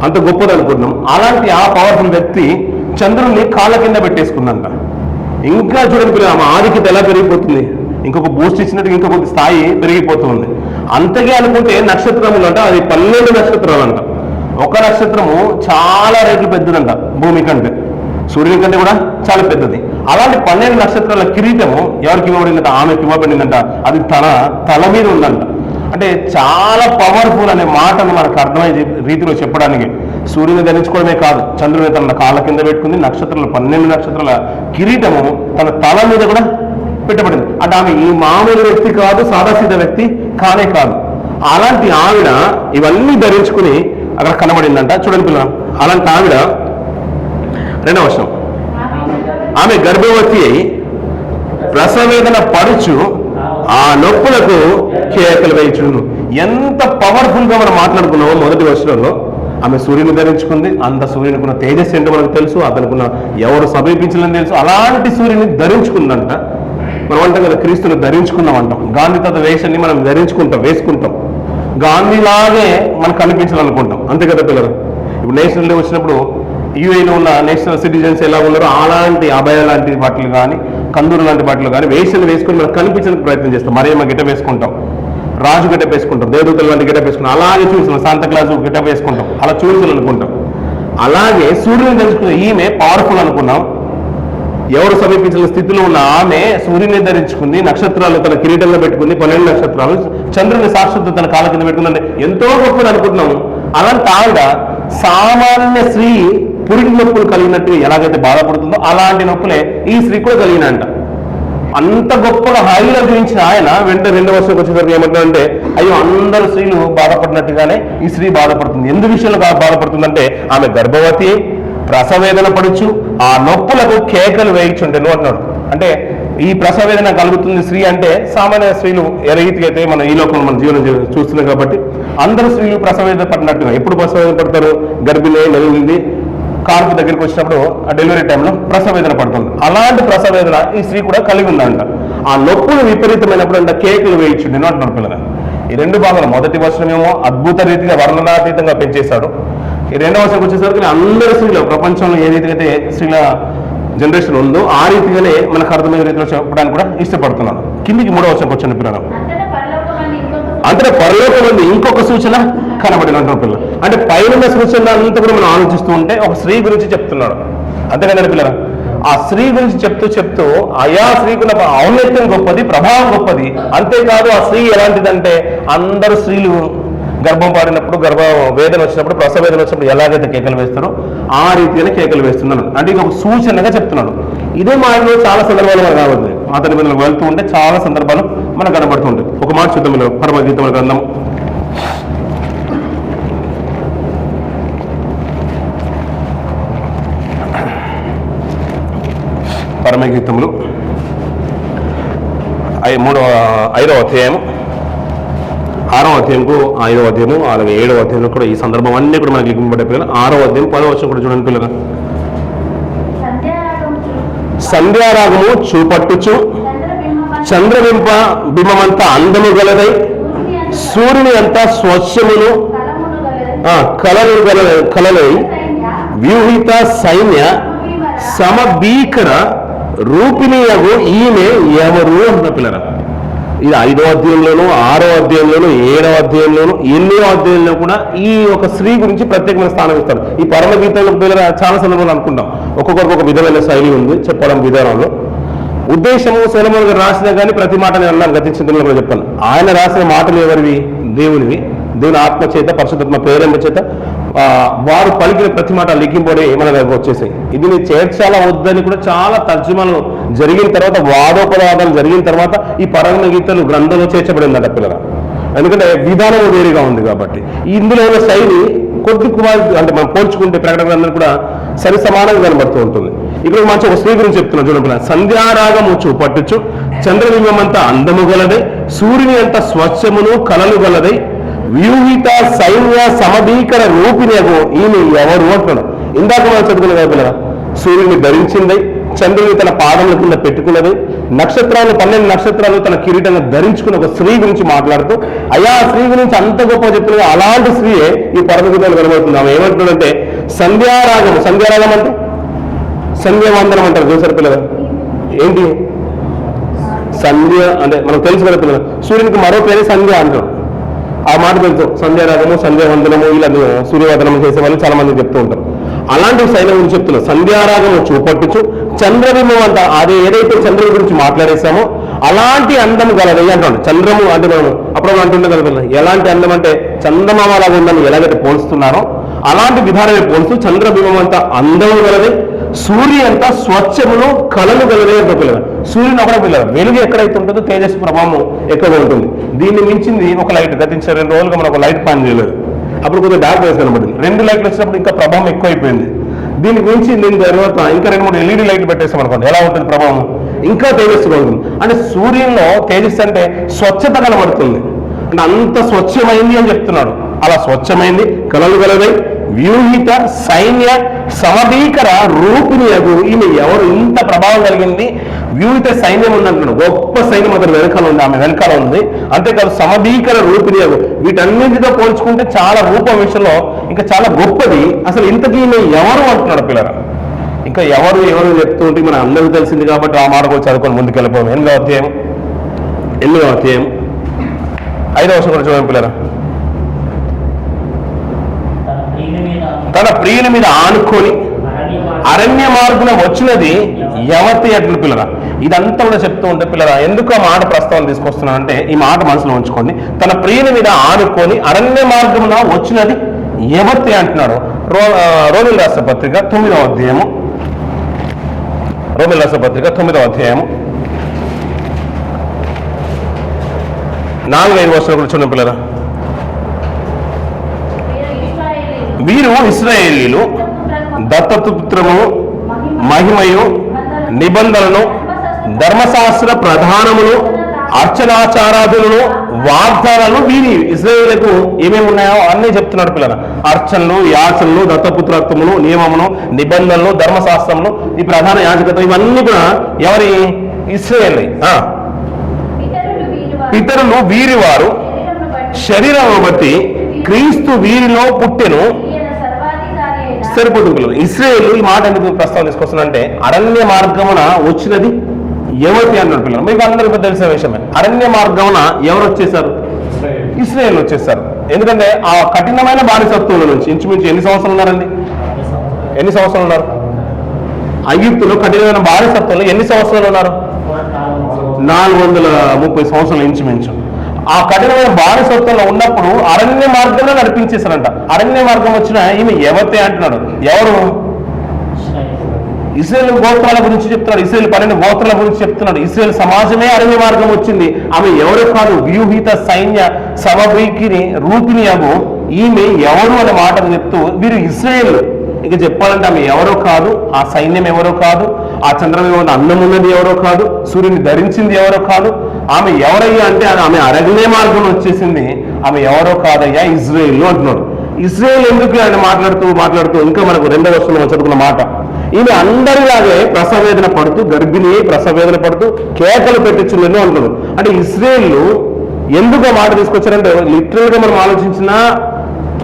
అంత గొప్పది అనుకుంటున్నాం. అలాంటి ఆ పవర్ఫుల్ వ్యక్తి చంద్రుడిని కాళ్ళ కింద పెట్టేసుకుందంట. ఇంకా చూడండి ఆమె ఆధిక్యత ఎలా పెరిగిపోతుంది, ఇంకొక బూస్ట్ ఇచ్చినట్టు ఇంకొక స్థాయి పెరిగిపోతుంది. అంతకే అనుకుంటే నక్షత్రములు అంట, అది 12 నక్షత్రాలు అంట. ఒక నక్షత్రము చాలా రేట్లు పెద్దదంట భూమి కంటే, సూర్యుని కంటే కూడా చాలా పెద్దది. అలాంటి 12 నక్షత్రాల కిరీటము ఎవరికి ఇవ్వబడిందంట, ఆమెకి ఇవ్వబడిందంట. అది తల మీద ఉందంట. అంటే చాలా పవర్ఫుల్ అనే మాటను మనకు అర్థమయ్యే రీతిలో చెప్పడానికి, సూర్యుని ధరించుకోవడమే కాదు, చంద్రుని తన కాళ్ళ కింద పెట్టుకుంది, 12 నక్షత్రాల కిరీటము తన తల మీద కూడా పెట్టబడింది. అంటే ఆమె ఈ మామూలు వ్యక్తి కాదు, సాదాసీద వ్యక్తి కానే కాదు. అలాంటి ఆవిడ ఇవన్నీ ధరించుకుని అక్కడ కనబడిందంట. చూడండి పిల్లలు, అలాంటి ఆవిడ 2వ వచనం, ఆమె గర్భవతి అయి ప్రసవేదన పడుచు ఆ నొప్పులకు కేకలు వేయించును. ఎంత పవర్ఫుల్ గా మనం మాట్లాడుకున్నామో మొదటి వచనంలో. ఆమె సూర్యుని ధరించుకుంది, అంత సూర్యునికున్న తేజస్సు ఏంటో మనకు తెలుసు, అతనుకున్న ఎవరు సమీపించాలని తెలుసు. అలాంటి సూర్యుని ధరించుకుందంట. మనం అంటాం కదా, క్రీస్తుని ధరించుకున్నాం అంటాం. గాంధీ తత్వ వేషాన్ని మనం వేసుకుంటాం. గాంధీలాగే మనకు కనిపించాలనుకుంటాం, అంతే కదా పిల్లలు. ఇప్పుడు నేషనల్ డే వచ్చినప్పుడు యూఏలో ఉన్న నేషనల్ సిటిజన్స్ ఎలా ఉన్నారో అలాంటి అభయ లాంటి బట్టలు కానీ, కందూరు లాంటి బట్టలు కానీ వేషాలు వేసుకుని మనకు కనిపించడానికి ప్రయత్నం చేస్తాం. మరియమ్మ గిట్ట వేసుకుంటాం, రాజు గెటప్ వేసుకుంటాం, దేవదూతల లాంటి గెటప్ వేసుకుంటాం, అలాగే చూస్తున్నాం. శాంతక్లాజు గెటప్ వేసుకుంటాం, అలా చూపించాలనుకుంటాం. అలాగే సూర్యుని ధరించుకున్న ఈమె పవర్ఫుల్ అనుకున్నాం. ఎవరు సమీపించిన స్థితిలో ఉన్న ఆమె సూర్యుని ధరించుకుంది, నక్షత్రాలు తన కిరీటంలో పెట్టుకుంది, 12 నక్షత్రాలు, చంద్రుని సాక్షాత్తు తన కాళ్ళ కింద పెట్టుకుందంటే ఎంతో గొప్పది అనుకుంటున్నాము. అలాంటి ఆవిడ సామాన్య స్త్రీ పురిటి నొప్పులు కలిగినట్టు ఎలాగైతే బాధపడుతుందో అలాంటి నొప్పులే ఈ స్త్రీ కూడా కలిగినంట. అంత గొప్పగా హైలో చూపించిన ఆయన వెంటనే 2వ వచనంకి వచ్చేసరికి ఏమంటారంటే, అయ్యో అందరు స్త్రీలు బాధపడినట్టుగానే ఈ స్త్రీ బాధపడుతుంది. ఎందు విషయంలో బాధపడుతుందంటే ఆమె గర్భవతి, ప్రసవేదన పడుచు ఆ నొప్పులకు కేకలు వేయించుంటేను అంటున్నాడు. అంటే ఈ ప్రసవేదన కలుగుతుంది స్త్రీ అంటే సామాన్య స్త్రీలు ఏ రీతిగా అయితే మనం ఈ లోకంలో మన జీవనం చూస్తున్నాం కాబట్టి అందరూ స్త్రీలు ప్రసవేదన పడినట్టుగా. ఎప్పుడు ప్రసవేదన పడతారు, గర్భిణి నెలలింది కాన్పు దగ్గరికి వచ్చినప్పుడు ఆ డెలివరీ టైంలో ప్రసవేదన పడుతుంది. అలాంటి ప్రసవేదన ఈ స్త్రీ కూడా కలిగి ఉందంట. ఆ నొప్పులు విపరీతమైనప్పుడు అంట కేకులు వేయించుండేను అంటున్నాడు పిల్లలు. ఈ 2 భాగాలు, మొదటి వచనమేమో అద్భుత రీతిగా వర్ణనాతీతంగా పెంచేశాడు. ఈ 2వ వచనం వచ్చేసరికి అందరి స్త్రీలు, ప్రపంచంలో ఏ రీతిగా అయితే స్త్రీల జనరేషన్ ఉందో ఆ రీతిగానే మనకు అర్థమయ్యే రీతిలో చెప్పడానికి కూడా ఇష్టపడుతున్నాను. కిందికి 3వ వచనంకి వచ్చిన పిల్లలు, అంతటా పరలోకం నుండి ఇంకొక సూచన కనబడిన పిల్లలు. అంటే పైన సూచన అంతా కూడా మనం ఆలోచిస్తూ ఉంటే ఒక స్త్రీ గురించి చెప్తున్నాడు, అంతేకాదండి పిల్లలు. ఆ స్త్రీ గురించి చెప్తూ ఆయా స్త్రీకున్న ఔన్నత్యం గొప్పది, ప్రభావం గొప్పది. అంతేకాదు ఆ స్త్రీ ఎలాంటిదంటే అందరు స్త్రీలు గర్భం పాడినప్పుడు, గర్భ వేదన వచ్చినప్పుడు, ప్రసవేదన వచ్చినప్పుడు ఎలాగైతే కేకలు వేస్తారో ఆ రీతిగానే కేకలు వేస్తున్నాడు. అంటే ఇది ఒక సూచనగా చెప్తున్నాడు. ఇదే మాటలో చాలా సందర్భాలు మనకు రావద్దు. అతని మీద వెళ్తూ ఉంటే చాలా సందర్భాలు మనకు కనబడుతుంటాయి. ఒక మాట చూద్దాం, పరమగీతముల గ్రంథం 5వ అధ్యాయం 6వ అధ్యాయంకు 5వ అధ్యాయము, అలాగే 7వ అధ్యాయంలో కూడా ఈ సందర్భం అన్నీ కూడా మనకి లిఖింపబడే పిల్లలు. 6వ అధ్యాయం 10వ వచనం కూడా చూడండి పిల్లలు. సంధ్యారాగము చూపట్టుచు చంద్రబింబ బింబమంతా అందము గలదై సూర్యుని అంతా స్వచ్ఛమును కలలై వ్యూహిత సైన్య సమభీకర రూపిణియగు ఈమె ఎవరు అంటున్న పిల్లల. ఇది 5వ అధ్యాయంలోను 6వ అధ్యాయంలోను 7వ అధ్యాయంలోను 8వ అధ్యాయంలో కూడా ఈ ఒక స్త్రీ గురించి ప్రత్యేకమైన స్థానం ఇస్తారు. ఈ పరమ గీతంలో చాలా సందర్భాలు అనుకుంటాం, ఒక్కొక్కరికి ఒక విధమైన శైలి ఉంది చెప్పడం విధానంలో. ఉద్దేశము సొలొమోను గారు రాసినా కానీ ప్రతి మాట నేను అన్నాను గతించిన దినంలో కూడా చెప్పాను. ఆయన రాసిన మాటలు ఎవరివి? దేవునివి. దేవుని ఆత్మ చేత పరిశుద్ధాత్మ ప్రేరణ చేత వారు పలికిన ప్రతి మాట లిఖింపబడి మన దగ్గర వచ్చేసాయి. ఇది నేను చేర్చాలా వద్దని కూడా చాలా తర్జుమాలు జరిగిన తర్వాత, వాదోపవాదాలు జరిగిన తర్వాత ఈ పరమ గీతలు గ్రంథంలో చేర్చబడిందట పిల్లల. ఎందుకంటే విధానం వేరుగా ఉంది కాబట్టి. ఇందులో ఉన్న శైలి కొద్ది కుమార్ అంటే మనం పోల్చుకుంటే ప్రకటన గ్రంథం కూడా సరి సమానంగా కనబడుతూ ఉంటుంది. ఇక్కడ మంచి ఒక స్త్రీ గురించి చెప్తున్నా చూడండి. సంధ్యారాగము చూపట్టుచు చంద్రలింగమంతా అందము గలదై, సూర్యుని అంత స్వచ్ఛమును కలలు గలదై, వ్యూహిత సైన్య సమధీకర రూపిణియగు ఈమె ఎవరు అంటున్నాడు. ఇందాక మనం చదువుకున్న కదా, సూర్యుని ధరించింది, చంద్రుని తన పాదముల కింద పెట్టుకున్నది, నక్షత్రాలు 12 నక్షత్రాలు తన కిరీటంగా ధరించుకున్న ఒక స్త్రీ గురించి మాట్లాడుతూ, అయా స్త్రీ గురించి అంత గొప్ప చెప్తున్నది. అలాంటి స్త్రీయే ఈ పరమగీతాలు కనబడుతుంది. ఆమె ఏమంటున్నాడంటే సంధ్యారాగము. సంధ్యారాగం అంటే సంధ్యావందనం అంటారు చూసారు పిల్లలు. ఏంటి సంధ్య అంటే మనకు తెలుసు కదా పిల్లలు. సూర్యునికి మరో పేరే సంధ్య అంటారు. ఆ మాట తెలుసు. సంధ్యారాగము, సంధ్యావందనము, ఇలా సూర్యవందనం చేసే వాళ్ళు చాలా మంది చెప్తూ ఉంటారు. అలాంటి శైలి గురించి చెప్తున్నారు. సంధ్యారాగము చూపట్టుచు చంద్రబింబం అంట, అది ఏదైతే చంద్రుడి గురించి మాట్లాడేసామో అలాంటి అందం గలది అంటాడు. చంద్రము అంటే మనం అప్పుడు అంటుండే కదా, ఎలాంటి అందం అంటే చందమామ లాగా ఉందని ఎలాగైతే పోల్స్తున్నారో అలాంటి విధానమే పోల్స్తూ చంద్రబింబం అంతా అందం గలది, సూర్యుడు అంతా స్వచ్ఛమును కలలు గలదే అంట పిల్లలు. సూర్యుని ఒకటే పిల్లలు వెలుగు ఎక్కడైతే ఉంటుందో తేజస్సు ప్రభావం ఎక్కువగా ఉంటుంది. దీన్ని మించింది ఒక లైట్ గతించే 2 రోజులుగా మనకు ఒక లైట్ పని చేయలేదు. అప్పుడు కొద్దిగా డార్క్ వేసి కనబడింది. 2 లైట్లు వచ్చినప్పుడు ఇంకా ప్రభావం ఎక్కువైపోయింది. దీనికి మించి దీని తర్వాత ఇంకా 2-3 LED లైట్లు పెట్టేస్తాం అనుకోండి, ఎలా ఉంటుంది ప్రభావం? ఇంకా తేజస్సుగా ఉంటుంది. అంటే సూర్యుల్లో తేజస్సు అంటే స్వచ్ఛత కనబడుతుంది. అంటే అంత స్వచ్ఛమైంది అని చెప్తున్నాడు. అలా స్వచ్ఛమైంది, కలలు గలదై, వ్యూహిత సైన్య సమధీకర రూపిణి అగు ఈమె ఎవరు? ఇంత ప్రభావం కలిగింది. వ్యూహిత సైన్యం ఉందంటున్నాడు. గొప్ప సైన్యం అతను వెనకాల ఉంది, ఆమె వెనకాల ఉంది. అంతేకాదు సమధీకర రూపిణి అగు, వీటన్నింటితో పోల్చుకుంటే చాలా రూపం విషయంలో ఇంకా చాలా గొప్పది. అసలు ఇంతకీ ఈమె ఎవరు అంటున్నాడు పిల్లరా. ఇంకా ఎవరు చెప్తూ ఉంటే మన అందరికీ తెలిసింది కాబట్టి ఆ మాట కూడా చదువుకొని ముందుకు వెళ్ళిపోయాం. 8వ అధ్యాయం 5వ వచనం కూడా చూడండి పిల్లరా. తన ప్రియుని మీద ఆనుకొని అరణ్య మార్గున వచ్చినది యవతి అట్ల పిల్లరా. ఇదంతా కూడా చెప్తూ ఉంటే పిల్లరా, ఎందుకు ఆ మాట ప్రస్తావన తీసుకొస్తున్నానంటే ఈ మాట మనసులో ఉంచుకోండి. తన ప్రియుని మీద ఆనుకొని అరణ్య మార్గమున వచ్చినది యవతి అంటున్నాడు. రోమిల రాష్ట్ర పత్రిక 9వ అధ్యాయము. రోమిల రాష్ట్ర పత్రిక 9వ అధ్యాయము 4-5 వర్షాలు కూడా చూడండి పిల్లరా. వీరు ఇశ్రాయేలీలు దత్తపుత్రము మహిమయు నిబంధనలను ధర్మశాస్త్ర ప్రధానములు అర్చనాచారాదులను వాగ్దానాలు వీరి ఇశ్రాయేలులకు ఏమేమి ఉన్నాయో అన్నీ చెప్తున్నాడు పిల్లల. అర్చనలు, యాచనలు, దత్తపుత్రత్వములు, నియమములు, నిబంధనలు, ధర్మశాస్త్రములు, ఈ ప్రధాన యాజకత్వం ఇవన్నీ కూడా ఎవరి? ఇశ్రాయేలు. పితరులు వీరి వారు శరీరము బట్టి క్రీస్తు వీరిలో పుట్టెను. సరిపోతుంది పిల్లలు. ఇశ్రాయేలు ఈ మాట ఎందుకు ప్రస్తావన తీసుకొస్తున్నానంటే అరణ్య మార్గమున వచ్చినది యవతి అన్నాడు పిల్లలు. మీకు అందరికీ తెలిసిన విషయమే. అరణ్య మార్గమున ఎవరు వచ్చేసారు? ఇశ్రాయేలు వచ్చేసారు. ఎందుకంటే ఆ కఠినమైన బానిసత్వంలో నుంచి ఇంచుమించు ఎన్ని సంవత్సరాలు ఉన్నారండి? ఎన్ని సంవత్సరాలు ఉన్నారు? ఐగుప్తులో కఠినమైన బానిసత్వంలో ఎన్ని సంవత్సరాలు ఉన్నారు? 430 సంవత్సరాలు ఇంచుమించు. ఆ కఠినమైన బానిసత్వంలో ఉన్నప్పుడు అరణ్య మార్గంలో నడిపించేశారంట. అరణ్య మార్గం వచ్చిన ఈమె యవతే అంటున్నాడు. ఎవరు? ఇశ్రాయేలు గోత్రాల గురించి చెప్తున్నాడు. ఇశ్రాయేలు 12 గోత్రాల గురించి చెప్తున్నాడు. ఇశ్రాయేలు సమాజమే అరణ్య మార్గం వచ్చింది. ఆమె ఎవరు కాదు, వ్యూహిత సైన్య సమభీకిని రూపిణి అగు ఈమె ఎవరు అనే మాటను చెప్తూ వీరు ఇశ్రాయేలు. ఇక చెప్పాలంటే ఆమె ఎవరో కాదు, ఆ సైన్యం ఎవరో కాదు, ఆ చంద్రమేమో అన్నం ఉన్నది ఎవరో కాదు, సూర్యుని ధరించింది ఎవరో కాదు. ఆమె ఎవరయ్యా అంటే ఆమె అరణ్య మార్గం వచ్చేసింది. ఆమె ఎవరో కాదయ్యా, ఇజ్రాయేలు అంటున్నాడు. ఇజ్రాయేల్ ఎందుకు ఆయన మాట్లాడుతూ ఇంకా మనకు 2వ వచనంలో చదువుకున్న మాట, ఈమె అందరిలాగే ప్రసవేదన పడుతూ, గర్భిణి ప్రసవేదన పడుతూ కేకలు పెట్టించుందని అంటున్నారు. అంటే ఇజ్రాయేలు ఎందుకు ఆ మాట తీసుకొచ్చారంటే లిటరల్ గా మనం ఆలోచించినా,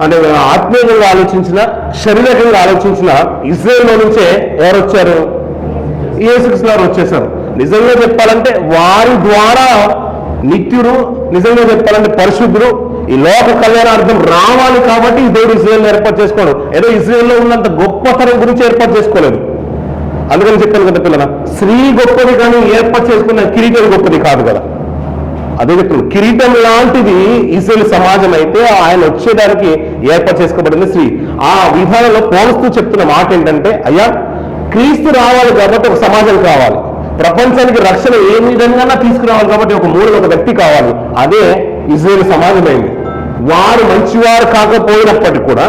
అంటే ఆత్మీయంగా ఆలోచించిన, శారీరకంగా ఆలోచించిన ఇజ్రాయేల్లో నుంచే ఎవరు వచ్చారు? యేసుక్రీస్తు వారు వచ్చేసారు. నిజంగా చెప్పాలంటే వారి ద్వారా నిత్యుడు, నిజంగా చెప్పాలంటే పరిశుద్ధుడు, ఈ లోక కళ్యాణార్థం రావాలి కాబట్టి ఈ దేవుడు ఇజ్రాయేల్ ఏర్పాటు చేసుకోడు. ఏదో ఇజ్రాయేల్లో ఉన్నంత గొప్పతనం గురించి ఏర్పాటు చేసుకోలేదు. అందుకని చెప్పాను కదా పిల్లల, స్త్రీ గొప్పది కానీ ఏర్పాటు చేసుకున్న కిరీటం గొప్పది కాదు కదా. అదే చెప్తున్నాను, కిరీటం లాంటిది ఇజ్రాయేల్ సమాజం అయితే ఆయన వచ్చేదానికి ఏర్పాటు చేసుకోబడింది స్త్రీ. ఆ విధానంలో పోలుస్తూ చెప్తున్న మాట ఏంటంటే, అయ్యా క్రీస్తు రావాలి కాబట్టి ఒక సమాజం కావాలి, ప్రపంచానికి రక్షణ ఏ విధంగా తీసుకురావాలి కాబట్టి ఒక మూడవ ఒక వ్యక్తి కావాలి. అదే ఇజ్రాయేల్ సమాజం అయింది. వారు మంచివారు కాకపోయినప్పటికీ కూడా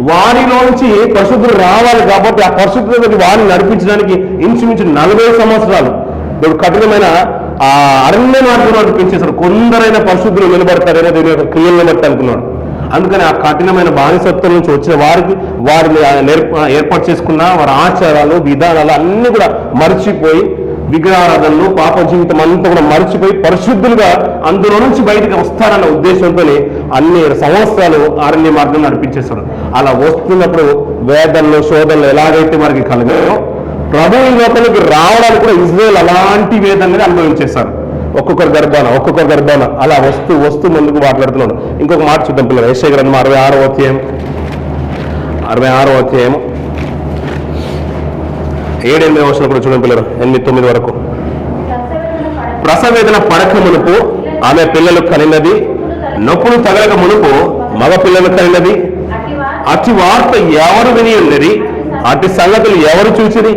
వారిలోంచి పరిశుద్ధులు రావాలి కాబట్టి ఆ పరిశుద్ధులకి వారిని నడిపించడానికి ఇంచుమించు 40 సంవత్సరాలు దేవుడు కఠినమైన ఆ అరణ్య మార్గంలో నడిపించేశాడు. కొందరైన పరిశుద్ధులు నిలబడతారేమో దీని యొక్క క్రియలను బట్టి అనుకున్నాడు. అందుకని ఆ కఠినమైన బానిసత్వం నుంచి వచ్చిన వారికి వారిని ఏర్పాటు చేసుకున్న వారి ఆచారాలు విధానాలు అన్ని కూడా మర్చిపోయి విగ్రహారాధనలు పాప జీవితం అంతా కూడా మర్చిపోయి పరిశుద్ధులుగా అందులో నుంచి బయటకు వస్తారన్న ఉద్దేశంతోనే అన్ని సంవత్సరాలు అరణ్య మార్గం నడిపించేస్తాడు. అలా వస్తున్నప్పుడు వేదనలు శోధనలు ఎలాగైతే వారికి కలిగాయో ప్రభువు ఈ లోకానికి రావడానికి కూడా ఇజ్రాయేల్ అలాంటి వేదనని అనుభవించేస్తారు. ఒక్కొక్కరు గర్భాన అలా వస్తూ ముందుకు మాట్లాడుతున్నాడు. ఇంకొక మాట చూద్దాం పిల్లలు, యెషయా గ్రంథం 66వ అధ్యాయం 7-8 వర్షాలు కూడా చూడండి పిల్లలు, 8-9 వరకు. ప్రసవేదన పడక మునుపు ఆమె పిల్లలు కనినది, నొప్పులు తగలక మునుపు మగ పిల్లలు కనినది, అతి వార్త ఎవరు విని ఉన్నది, అతి సంగతులు ఎవరు చూసిరి?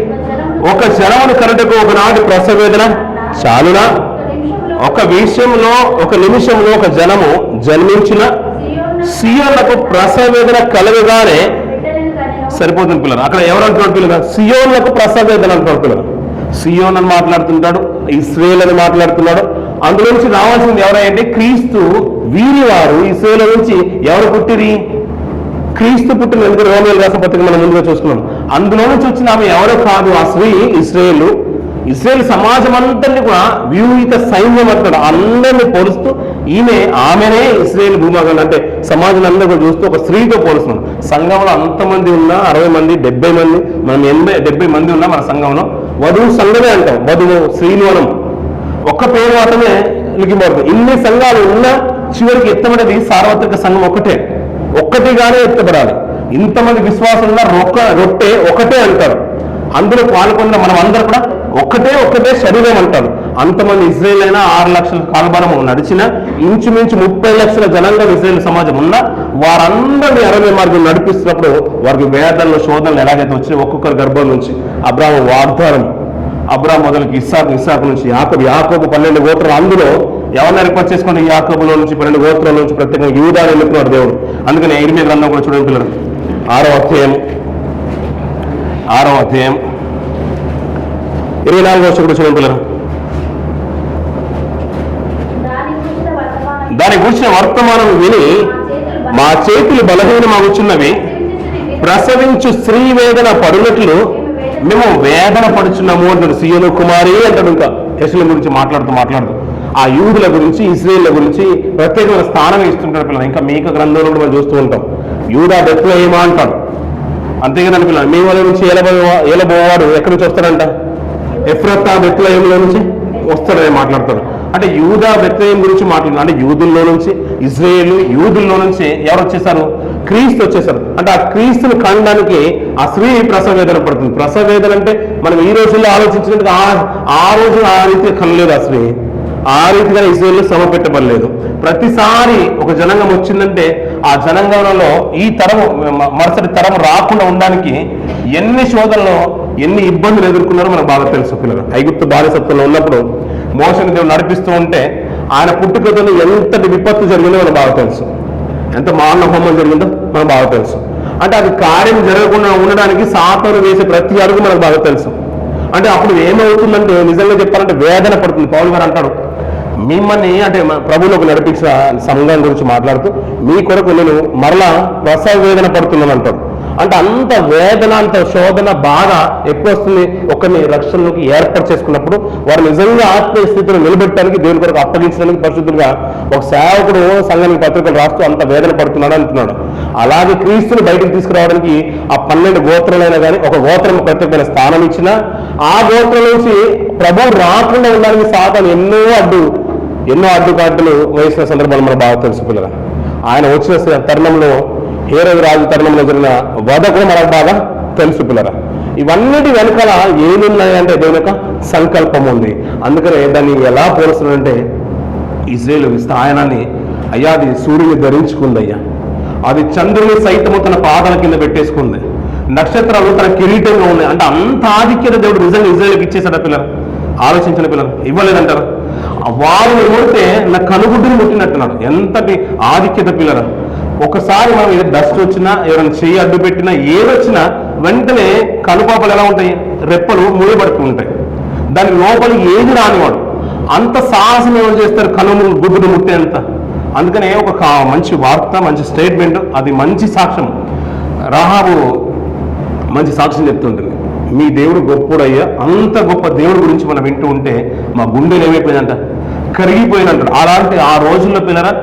ఒక జనమును కనుటకు ఒకనాటి ప్రసవేదన చాలునా? ఒక నిమిషంలో ఒక జనము జన్మించిన సియోనుకు ప్రసవేదన కలగగానే సరిపోతుంది పిల్లలు. అక్కడ ఎవరు అంటున్నాడు పిల్లలు? సియోనులకు ప్రసవేదన అంటున్నాడు పిల్లలు. సియోన్ అని మాట్లాడుతుంటాడు, ఇశ్రాయేల్ అని మాట్లాడుతున్నాడు. అందులో నుంచి రావాల్సింది ఎవరంటే క్రీస్తు. వీరి వారు ఇశ్రాయేల్ నుంచి ఎవరు పుట్టిరి? క్రీస్తు పుట్టిన. ఎందుకంటే రోమియోలు రాసిన పత్రిక మనం ముందుగా చూస్తున్నాం. అందులో నుంచి వచ్చిన ఆమె ఎవరో కాదు, ఆ స్త్రీ ఇశ్రాయేల్ సమాజం అంతని కూడా వ్యూహిత సైన్యం అంటాడు. అందరినీ పోలుస్తూ ఆమెనే ఇశ్రాయేల్ భూభాగం అంటే సమాజం అందరూ కూడా చూస్తూ ఒక స్త్రీతో పోలుస్తున్నాం. సంఘంలో అంతమంది ఉన్నా 60 మంది 70 మంది మనం 80-70 మంది ఉన్నా మన సంఘంలో వధువు సంఘమే అంటాం. వధువు శ్రీనివనం ఒక్క పేరు మాత్రమే లిఖింపబడుతుంది. ఇన్ని సంఘాలు ఉన్నా చివరికి ఎత్తబడేది సార్వత్రిక సంఘం ఒక్కటిగానే ఎత్తబడాలి. ఇంతమంది విశ్వాసం ఉన్న రొట్టె ఒకటే అంటారు. అందులో పాల్గొన్న మనం అందరూ కూడా ఒక్కటే శరీరం అంటారు. అంతమంది ఇజ్రాయేల్ అయినా 6 లక్షల కాలభారం నడిచిన ఇంచుమించు 30 లక్షల జనాంగం ఇజ్రాయేల్ సమాజం ఉన్న వారందరినీ అరణ్య మార్గం నడిపిస్తున్నప్పుడు వారికి వేదనలు శోధనలు ఎలాగైతే వచ్చినాయి ఒక్కొక్కరి గర్భం నుంచి అబ్రాహాము వాగ్దానం, అబ్రాహాము మొదలకి ఇస్సాకు నుంచి యాకోబు 12 గోత్రాలు. అందులో ఎవరిని ఏర్పాటు చేసుకుని యాకోబులో నుంచి 12 గోత్రాల నుంచి ప్రత్యేకంగా యూదాను ఎన్నుకున్నాడు దేవుడు. అందుకని ఇర్మియా గ్రంథం కూడా చూడండి పిల్లలు, 6వ అధ్యాయం 24వ వర్షం కూడా చూడండి పిల్లలు. దాని గురించిన వర్తమానం విని మా చేతులు బలహీనమగుచున్నవి, ప్రసవించు స్త్రీ వేదన పడునట్లు మేము వేదన పడుచున్నాము అంటాడు. సియోను కుమారి అంటాడు. ఇంకా యెషయా గురించి మాట్లాడుతూ ఆ యూదుల గురించి ఇశ్రాయేళ్ల గురించి ప్రత్యేకమైన స్థానం ఇస్తుంటాడు పిల్లలు. ఇంకా మీక గ్రంథంలో కూడా మనం చూస్తూ ఉంటాం. యూదా బెత్లెహేము అంటాడు. అంతేకాదని పిల్లలు, మీ వాళ్ళ నుంచి ఏలబోవాడు ఎక్కడి నుంచి వస్తాడంట? ఎఫ్రాతా బెత్లెహేములో నుంచి వస్తాడని మాట్లాడతాడు. అంటే యూదా బెత్లెహేము గురించి మాట్లాడుతున్నాడు. అంటే యూదుల్లో నుంచి యూదుల్లో నుంచి ఎవరు వచ్చేసారు? క్రీస్తు వచ్చేసారు. అంటే ఆ క్రీస్తుని కనడానికి ఆ స్త్రీ ప్రసవేదన పడుతుంది. ప్రసవేదన అంటే మనం ఈ రోజుల్లో ఆలోచించినట్టుగా ఆ రోజు ఆ రీతిగా కనలేదు. ఆ స్త్రీ ఆ రీతిగా ఇశ్రాయేలు శ్రమ పెట్టబడలేదు. ప్రతిసారి ఒక జనాంగం వచ్చిందంటే ఆ జనాంగంలో ఈ తరము మరుసటి తరం రాకుండా ఉండడానికి ఎన్ని శోధనలు ఎన్ని ఇబ్బందులు ఎదుర్కొన్నారో మనకు బాగా తెలుసు పిల్లలు. ఐగుప్తు బానిసత్వంలో ఉన్నప్పుడు మోషని దేవుడు నడిపిస్తూ ఉంటే ఆయన పుట్టుకతో ఎంతటి విపత్తు జరిగిందో మనకు బాగా తెలుసు. ఎంత మారణ హోమం జరిగిందో మనకు బాగా తెలుసు. అంటే అది కార్యం జరగకుండా ఉండడానికి సాతాను వేసే ప్రతి అడుగు మనకు బాగా తెలుసు. అంటే అప్పుడు ఏమవుతుందంటే నిజంగా చెప్పాలంటే వేదన పడుతుంది. పౌలు గారు అంటాడు, మిమ్మల్ని అంటే ప్రభువులోకి నడిపించిన సంఘం గురించి మాట్లాడుతూ మీ కొరకు నేను మరలా ప్రసవ వేదన పడుతున్నాను అంటాడు. అంటే అంత వేదన అంత శోధన బాధ ఎక్కువ వస్తుంది ఒకరిని రక్షణలోకి ఏర్పాటు చేసుకున్నప్పుడు. వారు నిజంగా ఆత్మీయ స్థితిలో నిలబెట్టడానికి దేవుని కొరకు అప్పగించడానికి పరిశుద్ధులుగా ఒక సేవకుడు సంఘానికి పత్రికలు రాస్తూ అంత వేదన పడుతున్నాడు అంటున్నాడు. అలాగే క్రీస్తుని బయటకు తీసుకురావడానికి ఆ 12 గోత్రాలైనా కానీ ఒక గోత్రం ప్రత్యేకమైన స్థానం ఇచ్చినా ఆ గోత్రం నుంచి ప్రభువు రాకుండా ఉండడానికి సాతాను ఎన్నో ఎన్నో అడ్డుకాట్లు వేసిన సందర్భాలు మనకు బాగా తెలుసు పిల్లల. ఆయన వచ్చిన తరుణంలో హేరోదు రాజు తరుణంలో జరిగిన వధ కూడా మనకు బాగా తెలుసు పిల్లల. ఇవన్నిటి వెనకాల ఏమున్నాయంటే దేవుని యొక్క సంకల్పం ఉంది. అందుకనే దాన్ని ఎలా పోలుస్తున్నాడంటే ఇజ్రాయేలు విస్తాయనాన్ని అయ్యా అది సూర్యుని ధరించుకుంది, అయ్యా అది చంద్రుని సైతము తన పాదాల కింద పెట్టేసుకుంది, నక్షత్రాలు తన కిరీటంలో ఉన్నాయి. అంటే అంత ఆధిక్యత దేవుడు నిజంగా ఇజ్రాయేల్కి ఇచ్చేసాడు పిల్లలు. ఆలోచించిన పిల్లలు ఇవ్వలేదంటారు. వారు కొడితే నా కనుగుడ్డుని ముట్టినట్టున్నాడు. ఎంతటి ఆధిక్యత పిల్లలు. ఒకసారి మనం ఏదో డస్ట్ వచ్చినా, ఎవరైనా చెయ్యి అడ్డు పెట్టినా, ఏదొచ్చినా వెంటనే కనుపాపలు ఎలా ఉంటాయి, రెప్పలు మూయబడుతూ ఉంటాయి. దాని లోపలికి ఏది రానివాడు. అంత సాహసం ఏమైనా చేస్తారు కనుము గుడ్డును ముట్టేంత. అందుకనే ఒక మంచి వార్త, మంచి స్టేట్మెంట్, అది మంచి సాక్ష్యం. రాహాబు మంచి సాక్ష్యం చెప్తుంటుంది, మీ దేవుడు గొప్పడయ్యా. అంత గొప్ప దేవుడి గురించి మనం వింటూ ఉంటే మా గుండెలు ఏమైపోయిందంట, కరిగిపోయినంటారు. అలాంటి ఆ రోజుల్లో పిల్లరా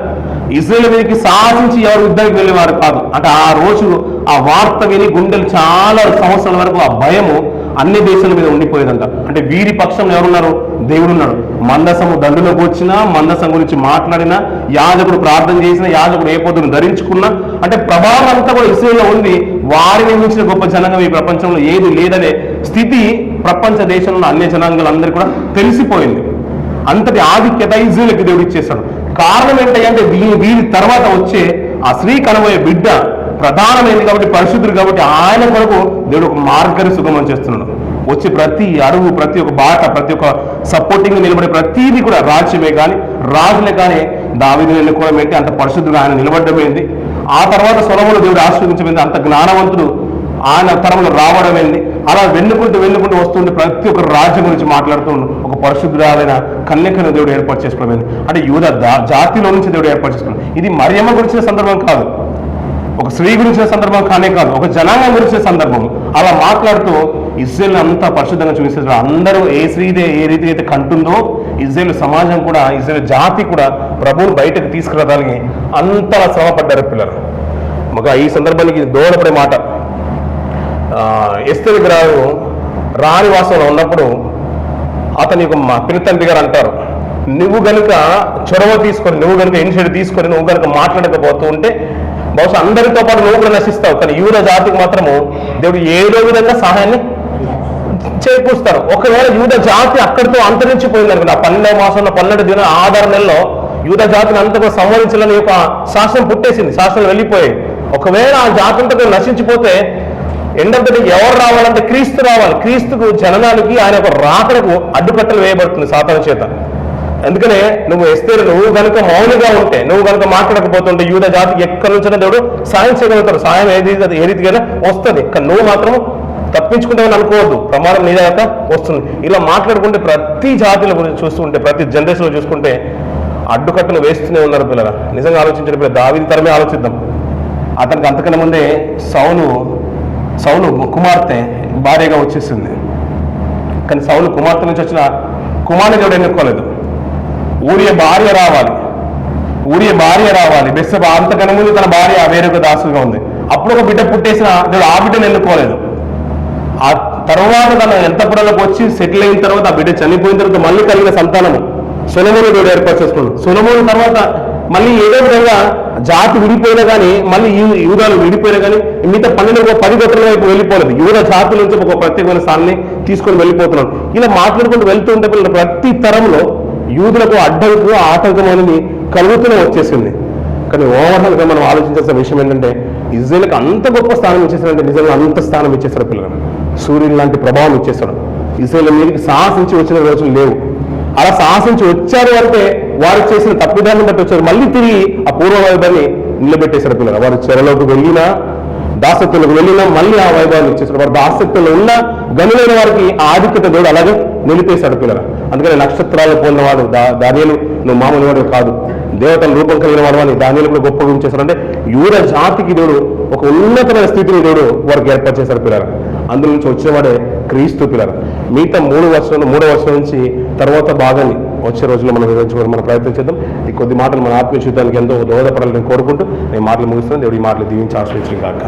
ఇజ్రాయేల్ మీదకి సాహసించి ఎవరు యుద్ధానికి వెళ్ళేవారు కాదు. అంటే ఆ రోజు ఆ వార్త విని గుండెలు చాలా సంవత్సరాల వరకు ఆ భయము అన్ని దేశాల మీద ఉండిపోయేదంట. అంటే వీరి పక్షంలో ఎవరున్నారు, దేవుడున్నాడు. మందసము దండులోకి వచ్చినా, మందసం గురించి మాట్లాడినా, యాజకుడు ప్రార్థన చేసినా, యాజకుడు ఏ పొద్దును ధరించుకున్నా, అంటే ప్రభావం అంతా కూడా ఇస్రాయేల్లో ఉంది. వారిని మించిన గొప్ప జనాంగం ఈ ప్రపంచంలో ఏది లేదనే స్థితి ప్రపంచ దేశంలో అన్య జనాంగాలందరికీ కూడా తెలిసిపోయింది. అంతటి ఆధిక్యత ఇజ్రాయేలుకి దేవుడు ఇచ్చేస్తాడు. కారణం ఏంటంటే వీరి తర్వాత వచ్చే ఆ స్త్రీ కనబోయే బిడ్డ ప్రధానమైనది కాబట్టి, పరిశుద్ధుడు కాబట్టి ఆయన కొరకు దేవుడు ఒక మార్గాన్ని సుగమం చేస్తున్నాడు. వచ్చి ప్రతి అడుగు, ప్రతి ఒక్క బాట, ప్రతి ఒక్క సపోర్టింగ్ నిలబడే ప్రతిదీ కూడా రాజ్యమే కానీ, రాజులే కానీ దావీదుని ఎన్నుకోవడం ఏంటి, అంత పరిశుద్ధుడు ఆయన నిలబడమైంది. ఆ తర్వాత సొలొమోను దేవుడు ఆశీర్వదించమైంది. అంత జ్ఞానవంతుడు ఆయన తరంలో రావడం ఏంది. అలా వెన్నుకుంటూ వస్తుంటే ప్రతి ఒక్క రాజ్యం గురించి మాట్లాడుతూ ఒక పరిశుద్ధురాలైన కన్యకను దేవుడు ఏర్పాటు చేసుకోవడం. అంటే యూదా జాతిలో నుంచి దేవుడు ఏర్పాటు చేసుకోవడం. ఇది మరియమ్మ గురించిన సందర్భం కాదు, ఒక స్త్రీ గురించిన సందర్భం కానే కాదు, ఒక జనాంగం గురించిన సందర్భం. అలా మాట్లాడుతూ ఇజ్రాయేల్ అంతా పరిశుద్ధంగా చూపిస్తారు. అందరూ ఏ స్త్రీదే ఏ రీతి అయితే కంటుందో ఇజ్రాయేల్ సమాజం కూడా, ఇజ్రాయేల్ జాతి కూడా ప్రభువుని బయటకు తీసుకురావడానికి అంతలా శ్రమపడ్డారు పిల్లలు. మగ ఈ సందర్భానికి దోహదపడే మాట, ఎస్తేరు గారు రాణివాసంలో ఉన్నప్పుడు అతని యొక్క మా పినతండ్రి గారు అంటారు, నువ్వు గనుక చొరవ తీసుకొని, నువ్వు గనుక ఇనిషియేటివ్ తీసుకొని, నువ్వు గనుక మాట్లాడకపోతూ ఉంటే బహుశా అందరితో పాటు నువ్వు కూడా నశిస్తావు. కానీ యూదా జాతికి మాత్రము దేవుడు ఏదో విధంగా సహాయాన్ని చేకూరుస్తారు. ఒకవేళ యూదా జాతి అక్కడితో అంతరించిపోయింది అనుకుంటే, ఆ 12వ మాసంలో 12 దిన 6 నెలలో యూదా జాతిని అంతగా సంహరించాలని ఒక శాసనం పుట్టేసింది, శాసనం వెళ్ళిపోయాయి. ఒకవేళ ఆ జాతి అంతా నశించిపోతే ఎండంతటి ఎవరు రావాలంటే క్రీస్తు రావాలి. క్రీస్తుకు జననానికి ఆయన ఒక రాకడకు అడ్డుకట్టలు వేయబడుతుంది సాతాను చేత. అందుకనే నువ్వు ఎస్తేరు, నువ్వు కనుక మౌనంగా ఉంటే, నువ్వు కనుక మాట్లాడకపోతుంటే యూదా జాతికి ఎక్కడి నుంచైనా దేవుడు సాయం చేయగలుగుతాడు. సాయం ఏ రీతిగా వస్తుంది. కానీ నువ్వు మాత్రం తప్పించుకుంటామని అనుకోవద్దు, ప్రమాదం నీదాక వస్తుంది. ఇలా మాట్లాడుకుంటే ప్రతి జాతుల గురించి చూస్తుంటే, ప్రతి జనరేషన్లో చూసుకుంటే అడ్డుకట్టలు వేస్తూనే ఉన్నారు పిల్లల. నిజంగా ఆలోచించిన పిల్లలు దావీదు తరమే ఆలోచిద్దాం. అతనికి అంతకన్నా ముందే సౌలు కుమార్తె భార్యగా వచ్చేసింది. కానీ సౌలు కుమార్తె నుంచి వచ్చిన కుమారుని దేవుడు ఎన్నుకోలేదు. ఊరియ భార్య రావాలి. బెత్షెబ అంతకన్నా ముందు తన భార్య వేరొక దాసుగా ఉంది. అప్పుడు ఒక బిడ్డ పుట్టేసిన దేవుడు ఆ బిడ్డను ఎన్నుకోలేదు. ఆ తర్వాత తన ఎంతపురంలోకి వచ్చి సెటిల్ అయిన తర్వాత ఆ బిడ్డ చనిపోయిన తర్వాత మళ్ళీ కలిగిన సంతానము సొలొమోను దేవుడు ఏర్పాటు చేసుకున్నాడు. సొలొమోను తర్వాత మళ్ళీ ఏదో విధంగా జాతి విడిపోయినా కానీ, మళ్ళీ యూదాలు విడిపోయినా కానీ మిగతా 10 గొప్పల వైపు వెళ్ళిపోలేదు. యూదా జాతి నుంచి ఒక ప్రత్యేకమైన స్థానాన్ని తీసుకొని వెళ్ళిపోతున్నాడు. ఇలా మాట్లాడుకుంటూ వెళ్తూ ఉంటే ప్రతి తరంలో యూదులకు అడ్డంకు ఆటంకం అనేది కలుగుతూనే వచ్చేసింది. కానీ ఓవరాల్గా మనం ఆలోచించాల్సిన విషయం ఏంటంటే, ఇజ్రాయేల్కి అంత గొప్ప స్థానం ఇచ్చేసాడంటే నిజంగా అంత స్థానం ఇచ్చేస్తాడు పిల్లలు. సూర్యుని లాంటి ప్రభావం ఇచ్చేస్తాడు. ఇజ్రాయేల్ మీదకి సాహసించి వచ్చిన రోజులు లేవు. అలా సాహసించి వచ్చారు అంటే వారు చేసిన తప్పిదాన్ని బట్టి వచ్చారు. మళ్ళీ తిరిగి ఆ పూర్వ వైభవాన్ని నిలబెట్టేశారు పిల్లలు. వారు చెరలోకి వెళ్ళినా, దాసత్వంలోకి వెళ్ళినా మళ్ళీ ఆ వైభవాన్ని ఇచ్చేసాడు. వారు దాసత్వంలో ఉన్న గనులైన వారికి ఆ ఆధిక్యత దేవుడు అలాగే నిలిపేశాడు పిల్లలు. అందుకని నక్షత్రాలు పోలినవాడు దానియేలు నువ్వు మామూలు వాడు కాదు, దేవతల రూపం కలిగిన వాడు అని దానియేలు కూడా గొప్పగా ఉంచేశాడు. అంటే యూదా జాతికి దేవుడు ఒక ఉన్నతమైన స్థితిని దేవుడు వారికి ఏర్పాటు చేశారు పిల్లలు. అందులో నుంచి వచ్చినవాడే క్రీస్తు పిల్లలు. మిగతా 3వ వచనం నుంచి తర్వాత భాగాన్ని వచ్చే రోజుల్లో మనం వివరించుకోవడం మనం ప్రయత్నం చేద్దాం. ఈ కొద్ది మాటలు మన ఆత్మీయ జీవితానికి ఎంతో దోహదపడాలని కోరుకుంటూ నేను మాటలు ముగిస్తున్నాను. దేవుడు ఈ మాటలు దీవించి ఆశ్రయించిన కాక.